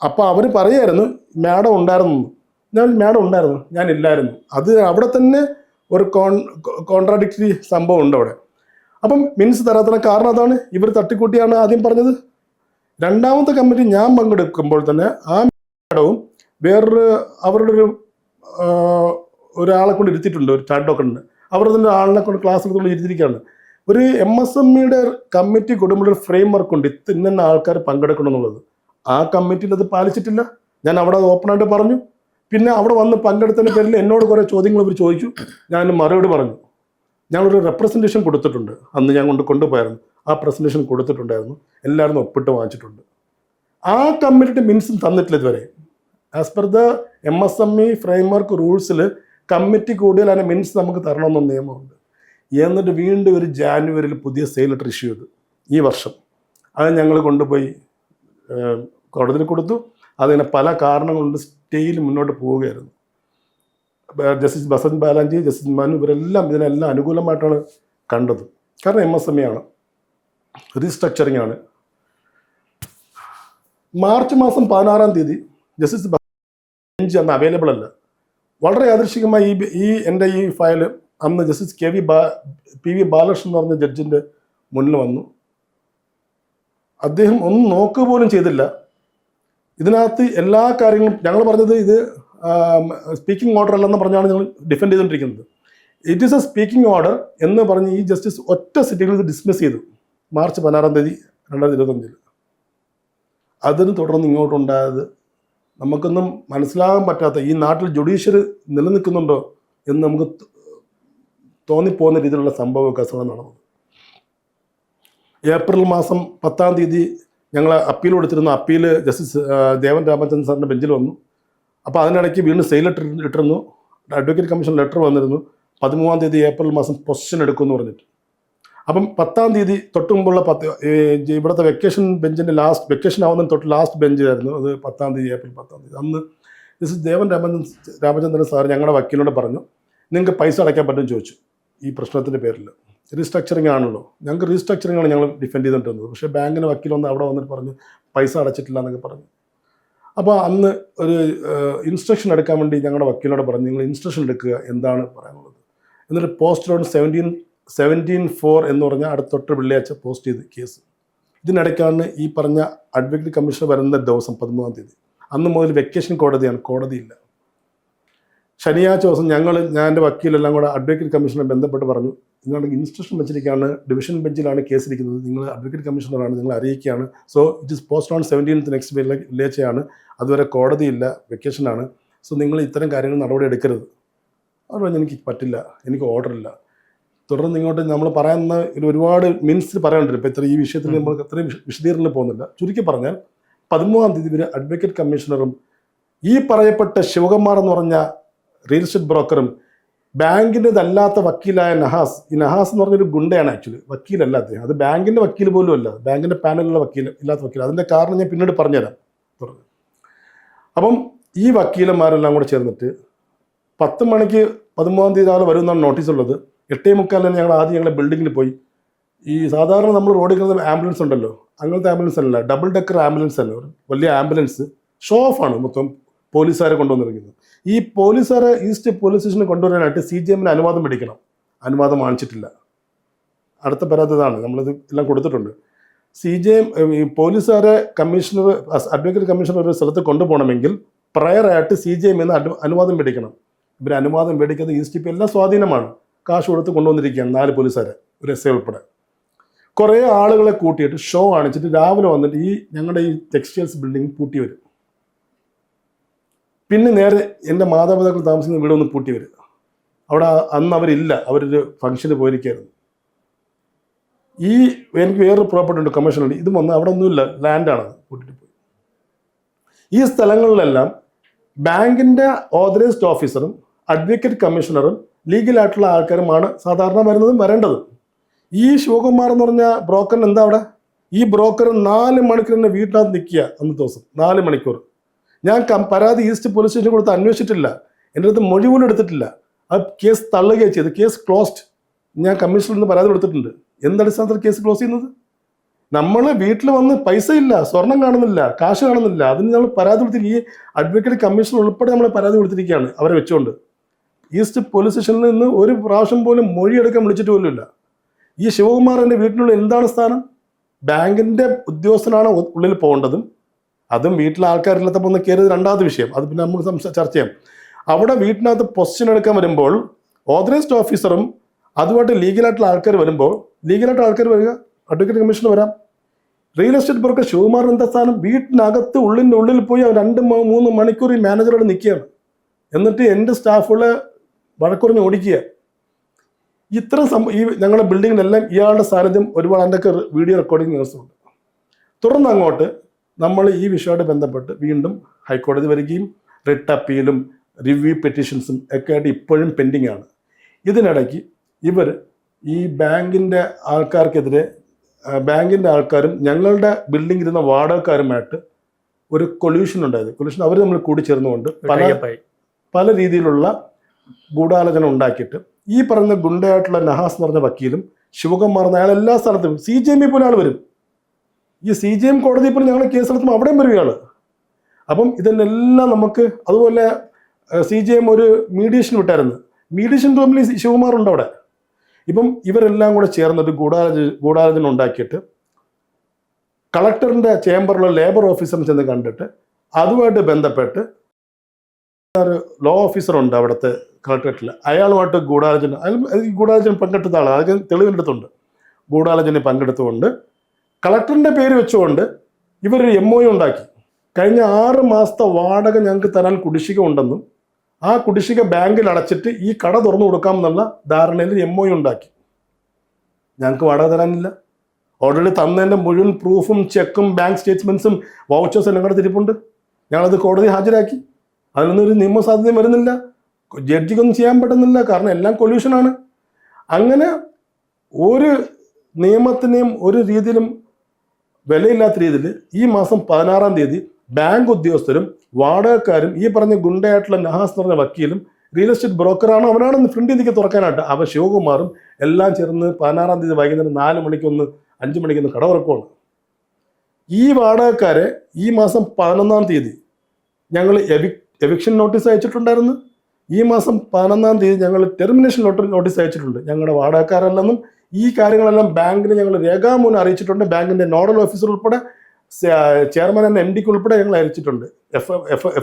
അപ്പോൾ അവർ പറയായിരുന്നു മാഡം ഉണ്ടായിരുന്നു. മാഡം ഉണ്ടായിരുന്നു, ഞാൻ ഇല്ലായിരുന്നു. അത് അവിടെ തന്നെ ഒരു കോൺട്രാഡിക്ടറി സംഭവം ഉണ്ട് അവിടെ. അപ്പം മിനിറ്റ്സ് തരാത്തതിന് കാരണം അതാണ്, ഇവർ തട്ടിക്കൂട്ടിയാണ് ആദ്യം പറഞ്ഞത്. രണ്ടാമത്തെ കമ്മിറ്റി ഞാൻ പങ്കെടുക്കുമ്പോൾ തന്നെ ആ മാഡവും വേറൊരു അവരുടെ ഒരാളെ കൊണ്ട് ഇരുത്തിയിട്ടുണ്ട്, ഒരു ചാർട്ടൊക്കെ ഉണ്ട്. അവർ തന്നെ ആളിനെ കൊണ്ട് ക്ലാസ് എടുത്തുകൊണ്ട് ഇരുത്തിയിരിക്കുകയാണ്. ഒരു MSMEയുടെ കമ്മിറ്റി കൊടുക്കുമ്പോൾ ഒരു ഫ്രെയിം വർക്ക് ഉണ്ട്, ഇന്ന ആൾക്കാർ പങ്കെടുക്കണം എന്നുള്ളത്. ആ കമ്മിറ്റിയിൽ അത് പാലിച്ചിട്ടില്ല. ഞാൻ അവിടെ ഓപ്പണായിട്ട് പറഞ്ഞു. പിന്നെ അവിടെ വന്ന് പങ്കെടുത്തതിൻ്റെ പേരിൽ എന്നോട് കുറേ ചോദ്യങ്ങൾ ഇവർ ചോദിച്ചു. ഞാൻ മറുപടി പറഞ്ഞു. ഞങ്ങളൊരു റെപ്രസെൻറ്റേഷൻ കൊടുത്തിട്ടുണ്ട്, അന്ന് ഞാൻ കൊണ്ടുപോയായിരുന്നു. ആ പ്രസൻറ്റേഷൻ കൊടുത്തിട്ടുണ്ടായിരുന്നു, എല്ലാവരും ഒപ്പിട്ട് വാങ്ങിച്ചിട്ടുണ്ട്. ആ കമ്മിറ്റിയുടെ മിനിറ്റ്സും തന്നിട്ടില്ല ഇതുവരെ. As per the MSME framework റൂൾസിൽ കമ്മിറ്റി കൂടിയാൽ അതിൻ്റെ മിനിറ്റ്സ് നമുക്ക് തരണമെന്ന നിയമമുണ്ട്. എന്നിട്ട് വീണ്ടും ഒരു ജാനുവരിയിൽ പുതിയ സെയിൽ ലെറ്റർ ഇഷ്യൂ ചെയ്തു ഈ വർഷം. അത് ഞങ്ങൾ കൊണ്ടുപോയി കോടതിയിൽ കൊടുത്തു. അതിന് പല കാരണങ്ങളുണ്ട്, സ്റ്റേയിൽ മുന്നോട്ട് പോവുകയായിരുന്നു. ജസ്റ്റിസ് ബസന്ത് ബാലാജി, ജസ്റ്റിസ് മനു, ഇവരെല്ലാം ഇതിനെല്ലാം അനുകൂലമായിട്ടാണ് കണ്ടത്. കാരണം MSME ആണ്, റീസ്ട്രക്ചറിങ് ആണ്. മാർച്ച് മാസം 16-ാം തീയതി ജസ്റ്റിസ് ബെഞ്ച് അന്ന് അവൈലബിൾ അല്ല. വളരെ യാദൃശ്ചികമായി എൻ്റെ ഈ ഫയൽ അന്ന് ജസ്റ്റിസ് PV ബാലകൃഷ്ണൻ എന്ന് പറഞ്ഞ ജഡ്ജിൻ്റെ മുന്നിൽ വന്നു. അദ്ദേഹം ഒന്നും നോക്കുക പോലും ചെയ്തില്ല. ഇതിനകത്ത് എല്ലാ കാര്യങ്ങളും ഞങ്ങൾ പറഞ്ഞത് ഇത് സ്പീക്കിംഗ് ഓർഡർ അല്ലെന്ന് പറഞ്ഞാണ് ഞങ്ങൾ ഡിഫെൻഡ് ചെയ്തുകൊണ്ടിരിക്കുന്നത്. It is A speaking order എന്ന് പറഞ്ഞ് ഈ ജസ്റ്റിസ് ഒറ്റ സിറ്റിയിൽ ഇത് ഡിസ്മിസ് ചെയ്തു മാർച്ച് 16-ാം തീയതി 2025. അതിന് തുടർന്ന് ഇങ്ങോട്ടുണ്ടായത് നമുക്കൊന്നും മനസ്സിലാകാൻ പറ്റാത്ത, ഈ നാട്ടിൽ ജുഡീഷ്യറി നിലനിൽക്കുന്നുണ്ടോ എന്ന് നമുക്ക് തോന്നിപ്പോകുന്ന രീതിയിലുള്ള സംഭവ വികാസങ്ങൾ നടന്നത്. ഏപ്രിൽ മാസം 10-ാം തീയതി ഞങ്ങൾ അപ്പീൽ കൊടുത്തിരുന്ന അപ്പീൽ ജസ്റ്റിസ് ദേവൻ രാമചന്ദ്രൻ സാറിൻ്റെ ബെഞ്ചിൽ വന്നു. അപ്പോൾ അതിനിടയ്ക്ക് വീണ്ടും സെയിൽ ലെറ്റർ ഇട്ടിരുന്നു. അഡ്വക്കേറ്റ് കമ്മീഷൻ ലെറ്റർ വന്നിരുന്നു. 13-ാം തീയതി ഏപ്രിൽ മാസം പൊസിഷൻ എടുക്കുമെന്ന് പറഞ്ഞിട്ട്. അപ്പം 10-ാം തീയതി തൊട്ട് മുമ്പുള്ള ഇവിടുത്തെ വെക്കേഷൻ ബെഞ്ചിൻ്റെ വെക്കേഷൻ ആവുന്നതിന് തൊട്ട് ലാസ്റ്റ് ബെഞ്ചായിരുന്നു അത്. 10-ാം തീയതി ഏപ്രിൽ 10-ാം തീയതി അന്ന് ജസ്റ്റിസ് ദേവൻ രാമചന്ദ്രൻ സാർ ഞങ്ങളുടെ വക്കീലിനോട് പറഞ്ഞു, നിങ്ങൾക്ക് പൈസ അടയ്ക്കാൻ പറ്റുമെന്ന് ചോദിച്ചു. ഈ പ്രശ്നത്തിൻ്റെ പേരിൽ റീസ്ട്രക്ചറിങ് ആണല്ലോ, ഞങ്ങൾക്ക് റീസ്ട്രക്ചറിങ് ആണ് ഞങ്ങൾ ഡിഫെൻഡ് ചെയ്തിട്ടുള്ളത്. പക്ഷേ ബാങ്കിന് വക്കീൽ വന്ന് അവിടെ വന്നിട്ട് പറഞ്ഞു പൈസ അടച്ചിട്ടില്ല എന്നൊക്കെ പറഞ്ഞു. അപ്പോൾ അന്ന് ഒരു ഇൻസ്ട്രക്ഷൻ എടുക്കാൻ വേണ്ടി ഞങ്ങളുടെ വക്കീലിനോട് പറഞ്ഞു, നിങ്ങൾ ഇൻസ്ട്രക്ഷൻ എടുക്കുക, എന്താണ് പറയാനുള്ളത്. എന്നിട്ട് പോസ്റ്റ് ഓൺ 17/4 എന്ന് പറഞ്ഞാൽ അടുത്തൊട്ട് വെള്ളിയാഴ്ച പോസ്റ്റ് ചെയ്ത് കേസ്. ഇതിനിടയ്ക്കാണ് ഈ പറഞ്ഞ അഡ്വക്കേറ്റ് കമ്മീഷണർ വരുന്ന ദിവസം 13-ാം തീയതി. അന്ന് മുതൽ വെക്കേഷൻ കോടതിയാണ്, കോടതിയില്ല. ശനിയാഴ്ച ദിവസം ഞാൻ എൻ്റെ വക്കീലെല്ലാം കൂടെ അഡ്വക്കേറ്റ് കമ്മീഷണറെ ബന്ധപ്പെട്ട് പറഞ്ഞു, നിങ്ങളുടെ ഇൻസ്ട്രക്ഷൻ വെച്ചിരിക്കുകയാണ്, ഡിവിഷൻ ബെഞ്ചിലാണ് കേസ് ഇരിക്കുന്നത്, നിങ്ങൾ അഡ്വക്കേറ്റ് കമ്മീഷണറാണ്, നിങ്ങൾ അറിയിക്കുകയാണ്. So it is post on 17th next വെള്ളിയാഴ്ചയാണ്, അതുവരെ കോടതിയില്ല, വെക്കേഷനാണ്. സോ നിങ്ങൾ ഇത്തരം കാര്യങ്ങൾ നടപടി എടുക്കരുത്. അവർ പറഞ്ഞു എനിക്ക് പറ്റില്ല, എനിക്ക് ഓർഡറില്ല. തുടർന്ന് ഇങ്ങോട്ട് നമ്മൾ പറയുന്ന ഒരുപാട് മിനിറ്റ്സ് പറയാനുണ്ട്. ഇപ്പോൾ ഈ വിഷയത്തിൽ നമ്മൾ അത്രയും വിശദീകരണത്തിൽ പോകുന്നില്ല. ചുരുക്കി പറഞ്ഞാൽ 13-ാം തീയതി വരെ അഡ്വക്കേറ്റ് കമ്മീഷണറും ഈ പറയപ്പെട്ട ശിവകുമാർ എന്ന് പറഞ്ഞ റിയൽ എസ്റ്റേറ്റ് ബ്രോക്കറും ബാങ്കിൻ്റെതല്ലാത്ത വക്കീലായ നഹാസ്, ഈ നഹാസ് എന്ന് പറഞ്ഞൊരു ഗുണ്ടയാണ് ആക്ച്വലി, വക്കീലല്ല അദ്ദേഹം. അത് ബാങ്കിൻ്റെ വക്കീൽ പോലും അല്ല, ബാങ്കിൻ്റെ പാനലിലുള്ള ഇല്ലാത്ത വക്കീൽ. അതിൻ്റെ കാരണം ഞാൻ പിന്നീട് പറഞ്ഞുതരാം. അപ്പം ഈ വക്കീലന്മാരെല്ലാം കൂടെ ചേർന്നിട്ട് 10 മണിക്ക് 13-ാം തീയതി രാവിലെ വരുമെന്നാണ് നോട്ടീസുള്ളത്. 8:45 ഞങ്ങൾ ആദ്യം ബിൽഡിങ്ങിൽ പോയി. ഈ സാധാരണ നമ്മൾ റോഡിൽ കിടന്ന ആംബുലൻസ് ഉണ്ടല്ലോ, അങ്ങനത്തെ ആംബുലൻസ് അല്ല, ഡബിൾ ഡെക്കർ ആംബുലൻസ് അല്ല, ഒരു വലിയ ആംബുലൻസ്. ഷോ ഓഫാണ് മൊത്തം പോലീസുകാരെ കൊണ്ടുവന്നിരിക്കുന്നത്. ഈ പോലീസുകാരെ ഈസ്റ്റ് പോലീസ് സ്റ്റേഷനിൽ കൊണ്ടുവരാനായിട്ട് CJM അനുവാദം മേടിക്കണം. അനുവാദം വാങ്ങിച്ചിട്ടില്ല. അടുത്ത പരാതി ഇതാണ്, നമ്മളിത് എല്ലാം കൊടുത്തിട്ടുണ്ട്. CJM പോലീസുകാരെ കമ്മീഷണർ, അഡ്വക്കേറ്റ് കമ്മീഷണർ ഒരു സ്ഥലത്ത് കൊണ്ടുപോകണമെങ്കിൽ പ്രയറായിട്ട് CJM അനുവാദം മേടിക്കണം. ഇവർ അനുവാദം മേടിക്കാതെ ESTP എല്ലാം സ്വാധീനമാണ്, കാശ് കൊടുത്ത് കൊണ്ടുവന്നിരിക്കുകയാണ് 4 പോലീസുകാരെ, ഒരു SA ഉൾപ്പെടെ. കുറേ ആളുകളെ കൂട്ടിയിട്ട് ഷോ കാണിച്ചിട്ട് രാവിലെ വന്നിട്ട് ഈ ഞങ്ങളുടെ ഈ ടെക്സ്റ്റൈൽസ് ബിൽഡിംഗ് പൂട്ടി വരും. പിന്നെ നേരെ എൻ്റെ മാതാപിതാക്കൾ താമസിക്കുന്ന വീടൊന്ന് പൂട്ടി വരിക. അവിടെ അന്ന് അവരില്ല, അവരൊരു ഫംഗ്ഷന് പോയിരിക്കുകയായിരുന്നു. എനിക്ക് വേറൊരു പ്രോപ്പർട്ടി ഉണ്ട്, കമ്മീഷനുണ്ട്, ഇത് വന്ന് അവിടെ ഒന്നുമില്ല, ലാൻഡാണ്, കൂട്ടിട്ട് പോയി. ഈ സ്ഥലങ്ങളിലെല്ലാം ബാങ്കിൻ്റെ ഓതറൈസ്ഡ് ഓഫീസറും അഡ്വക്കേറ്റ് കമ്മീഷണറും ലീഗലായിട്ടുള്ള ആൾക്കാരുമാണ് സാധാരണ വരുന്നതും വരേണ്ടതും. ഈ ശിവകുമാർ എന്ന് പറഞ്ഞ ബ്രോക്കറിന് എന്താ അവിടെ? ഈ ബ്രോക്കർ 4 മണിക്കൂർ എന്നെ വീട്ടിനകത്ത് നിൽക്കുക അന്നത്തെ ദിവസം, 4 മണിക്കൂർ. ഞാൻ പരാതി ഈസ്റ്റ് പോലീസ് സ്റ്റേഷനിൽ കൊടുത്ത് അന്വേഷിച്ചിട്ടില്ല, എൻ്റെ അടുത്ത് മൊഴി പോലും എടുത്തിട്ടില്ല. ആ കേസ് തള്ളുകയാണ് ചെയ്ത്, കേസ് ക്ലോസ്ഡ്. ഞാൻ കമ്മീഷണറിൽ നിന്ന് പരാതി കൊടുത്തിട്ടുണ്ട്. എന്തടിസ്ഥാനത്തിൽ കേസ് ക്ലോസ് ചെയ്യുന്നത്? നമ്മൾ വീട്ടിൽ വന്ന് പൈസ ഇല്ല, സ്വർണം കാണുന്നില്ല, കാശ് കാണുന്നില്ല, അതിന് നമ്മൾ പരാതി കൊടുത്തിരിക്കും. ഈ അഡ്വക്കേറ്റ് കമ്മീഷണർ ഉൾപ്പെടെ നമ്മൾ പരാതി കൊടുത്തിരിക്കുകയാണ് അവരെ വെച്ചുകൊണ്ട്. ഈസ്റ്റ് പോലീസ് സ്റ്റേഷനിൽ നിന്ന് ഒരു പ്രാവശ്യം പോലും മൊഴിയെടുക്കാൻ വിളിച്ചിട്ട് പോലുമില്ല. ഈ ശിവകുമാർ എൻ്റെ വീട്ടിലുള്ള എന്താണ് സ്ഥാനം? ബാങ്കിൻ്റെ ഉദ്യോഗസ്ഥനാണ് ഉള്ളിൽ പോകേണ്ടതും. അതും വീട്ടിലെ ആൾക്കാരില്ലാത്തപ്പോൾ ഒന്ന് കയറിയത് രണ്ടാമത്തെ വിഷയം, അത് പിന്നെ നമുക്ക് ചർച്ച ചെയ്യാം. അവിടെ വീട്ടിനകത്ത് പൊസിഷൻ എടുക്കാൻ വരുമ്പോൾ ഓതറൈസ്ഡ് ഓഫീസറും അതുമായിട്ട് ലീഗലായിട്ടുള്ള ആൾക്കാർ വരുമ്പോൾ, ലീഗലായിട്ട് ആൾക്കാർ വരിക, അഡ്വക്കേറ്റ് കമ്മീഷണർ വരാം. റിയൽ എസ്റ്റേറ്റ് ബ്രോക്കർ ശിവകുമാറിന് എന്താ സ്ഥാനം? വീട്ടിനകത്ത് ഉള്ളിൽ പോയി 2-3 മണിക്കൂർ ഈ മാനേജറോട് നിൽക്കുകയാണ്. എന്നിട്ട് എൻ്റെ സ്റ്റാഫുകളെ വഴക്കുറഞ്ഞ് ഓടിക്കുക. ഇത്തരം ഈ ഞങ്ങളുടെ ബിൽഡിങ്ങിലെല്ലാം ഇയാളുടെ സാന്നിധ്യം ഒരുപാട്, എൻ്റെ വീഡിയോ റെക്കോർഡിംഗ് ദിവസമുണ്ട്. തുടർന്ന് അങ്ങോട്ട് നമ്മൾ ഈ വിഷയമായിട്ട് ബന്ധപ്പെട്ട് വീണ്ടും ഹൈക്കോടതി വരികയും റിട്ട് അപ്പീലും റിവ്യൂ പെറ്റീഷൻസും ഒക്കെ ആയിട്ട് ഇപ്പോഴും പെൻഡിങ് ആണ്. ഇതിനിടയ്ക്ക് ഇവർ ഈ ബാങ്കിൻ്റെ ആൾക്കാർക്കെതിരെ, ബാങ്കിൻ്റെ ആൾക്കാരും ഞങ്ങളുടെ ബിൽഡിംഗ് ഇരുന്ന വാടകക്കാരുമായിട്ട് ഒരു കൊല്യൂഷൻ ഉണ്ടായത്. കൊല്യൂഷൻ അവർ നമ്മൾ കൂടി ചേർന്നുകൊണ്ട് പല രീതിയിലുള്ള ഗൂഢാലോചന ഉണ്ടാക്കിയിട്ട് ഈ പറഞ്ഞ ഗുണ്ടയായിട്ടുള്ള നഹാസ് എന്ന് പറഞ്ഞ വക്കീലും ശിവകുമാർ എന്ന അയാൾ എല്ലാ സ്ഥലത്തും CJM പോലെ ആൾ വരും. ഈ CJM കോടതി പോലും ഞങ്ങൾ കേസ് നടത്തുമ്പോൾ അവിടെയും വരികയാണ്. അപ്പം ഇതിനെല്ലാം നമുക്ക്, അതുപോലെ CJM ഒരു മീഡിയേഷൻ വിട്ടായിരുന്നു. മീഡിയേഷൻ റൂമിൽ ശിവകുമാർ ഉണ്ട് അവിടെ. ഇപ്പം ഇവരെല്ലാം കൂടെ ചേർന്നിട്ട് ഗൂഢാലോചന ഉണ്ടാക്കിയിട്ട് കളക്ടറിൻ്റെ ചേംബറിലുള്ള ലേബർ ഓഫീസറിനെ ചെന്ന് കണ്ടിട്ട് അതുമായിട്ട് ബന്ധപ്പെട്ട് ഒരു ലോ ഓഫീസറുണ്ട് അവിടുത്തെ കളക്ടറേറ്റിൽ, അയാളുമായിട്ട് ഗൂഢാലോചന പങ്കെടുത്ത ആളാണ്, അതൊക്കെ തെളിവിൻ്റെ അടുത്തുണ്ട്. ഗൂഢാലോചന പങ്കെടുത്തുകൊണ്ട് കളക്ടറിൻ്റെ പേര് വെച്ചുകൊണ്ട് ഇവരൊരു MOU ഉണ്ടാക്കി. കഴിഞ്ഞ 6 മാസത്തെ വാടക ഞങ്ങൾക്ക് തരാൻ കുടിശ്ശിക ഉണ്ടെന്നും ആ കുടിശ്ശിക ബാങ്കിൽ അടച്ചിട്ട് ഈ കട തുറന്നു കൊടുക്കാമെന്നുള്ള ധാരണയിൽ MOU ഉണ്ടാക്കി. ഞങ്ങൾക്ക് വാടക തരാനില്ല. ഓൾറെഡി തന്നതിൻ്റെ മുഴുവൻ പ്രൂഫും ചെക്കും ബാങ്ക് സ്റ്റേറ്റ്മെൻറ്റ്സും വൗച്ചേഴ്സും ഞങ്ങളുടെ തിരിപ്പുണ്ട്. ഞങ്ങളത് കോടതി ഹാജരാക്കി. അതിനൊന്നും ഒരു നിയമസാധ്യതയും വരുന്നില്ല, ജഡ്ജിക്കൊന്നും ചെയ്യാൻ പറ്റുന്നില്ല, കാരണം എല്ലാം കൊല്യൂഷനാണ്. അങ്ങനെ ഒരു നിയമത്തിനെയും ഒരു രീതിയിലും വിലയില്ലാത്ത രീതിയിൽ ഈ മാസം 16-ാം തീയതി ബാങ്ക് ഉദ്യോഗസ്ഥരും വാടകക്കാരും ഈ പറഞ്ഞ ഗുണ്ടയായിട്ടുള്ള നഹാസ് എന്ന് പറഞ്ഞ വക്കീലും റിയൽ എസ്റ്റേറ്റ് ബ്രോക്കറാണ്, അവനാണ് ഫ്രണ്ട് ഇതിക്ക് തുറക്കാനായിട്ട്, അവ ശിവകുമാറും എല്ലാം ചേർന്ന് 16-ാം തീയതി വൈകുന്നേരം 4 മണിക്കൊന്ന് 5 മണിക്കൊന്ന് കട തുറക്കുവാണ്. ഈ വാടകക്കാരെ ഈ മാസം 11-ാം തീയതി ഞങ്ങൾ എവിക്ഷൻ നോട്ടീസ് അയച്ചിട്ടുണ്ടായിരുന്നു. ഈ മാസം 11-ാം തീയതി ഞങ്ങൾ ടെർമിനേഷൻ നോട്ടീസ് അയച്ചിട്ടുണ്ട്. ഞങ്ങളുടെ വാടകക്കാരല്ലെന്നും ഈ കാര്യങ്ങളെല്ലാം ബാങ്കിന് ഞങ്ങൾ രേഖാമൂലം അറിയിച്ചിട്ടുണ്ട്. ബാങ്കിൻ്റെ നോഡൽ ഓഫീസർ ഉൾപ്പെടെ ചെയർമാൻ എന്ന MDക്ക് ഉൾപ്പെടെ ഞങ്ങൾ അയച്ചിട്ടുണ്ട്.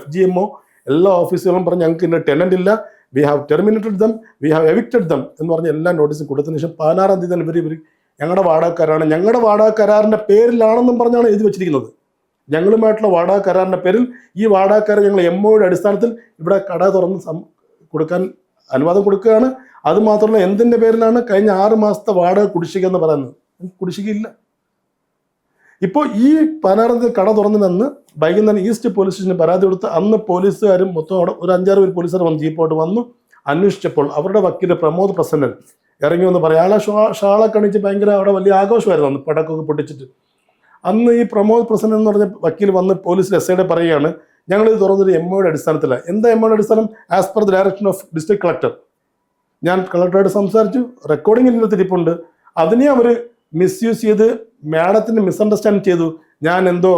FGMO എല്ലാ ഓഫീസുകളും പറഞ്ഞ് ഞങ്ങൾക്ക് ഇന്ന് ടെനൻ്റ് ഇല്ല, we have terminated dum, we have evicted dum എന്ന് പറഞ്ഞ് എല്ലാ നോട്ടീസും കൊടുത്തതിന് ശേഷം 16-ാം തീയതി ഇവർ ഞങ്ങളുടെ വാടകക്കാരാണ്, ഞങ്ങളുടെ വാടക കരാറിൻ്റെ പേരിലാണെന്നും പറഞ്ഞാണ് എഴുതി വെച്ചിരിക്കുന്നത്. ഞങ്ങളുമായിട്ടുള്ള വാടക കരാറിൻ്റെ പേരിൽ ഈ വാടകക്കാരെ ഞങ്ങൾ MOയുടെ അടിസ്ഥാനത്തിൽ ഇവിടെ കട തുറന്ന് കൊടുക്കാൻ അനുവാദം കൊടുക്കുകയാണ്. അതുമാത്രമല്ല, എന്തിൻ്റെ പേരിലാണ്? കഴിഞ്ഞ 6 മാസത്തെ വാടക കുടിശ്ശിക എന്ന് പറയുന്നത്. കുടിശ്ശികയില്ല. ഇപ്പോൾ ഈ 16-ാം തീയതി കട തുറന്നില്ലെന്ന് വൈകുന്നേരം ഈസ്റ്റ് പോലീസ് സ്റ്റേഷന് പരാതി കൊടുത്ത് അന്ന് പോലീസുകാരും മൊത്തം അവിടെ ഒരു 5-6 പേര് പോലീസുകാർ വന്ന് ജീപ്പോട്ട് വന്നു അന്വേഷിച്ചപ്പോൾ അവരുടെ വക്കീൽ പ്രമോദ് പ്രസന്നൻ ഇറങ്ങി വന്ന് പറയാം. ആളെ ഷാളെ കണിച്ച് ഭയങ്കര അവിടെ വലിയ ആഘോഷമായിരുന്നു അന്ന്, പടക്കമൊക്കെ പൊട്ടിച്ചിട്ട്. അന്ന് ഈ പ്രമോദ് പ്രസന്നൻ എന്ന് പറഞ്ഞ വക്കീൽ വന്ന് പോലീസിൽ SIയുടെ പറയുകയാണ്, ഞങ്ങളിത് തുറന്നൊരു MOയുടെ അടിസ്ഥാനത്തിലാണ്. എന്താ MOയുടെ അടിസ്ഥാനം? As per the direction of district collector. ഞാൻ കളക്ടറായിട്ട് സംസാരിച്ചു, റെക്കോർഡിംഗ് ഇതിൻ്റെ തിരിപ്പുണ്ട്. അതിനെ അവർ മിസ്യൂസ് ചെയ്ത് മാഡത്തിന് മിസ്അണ്ടർസ്റ്റാൻഡ് ചെയ്തു, ഞാൻ എന്തോ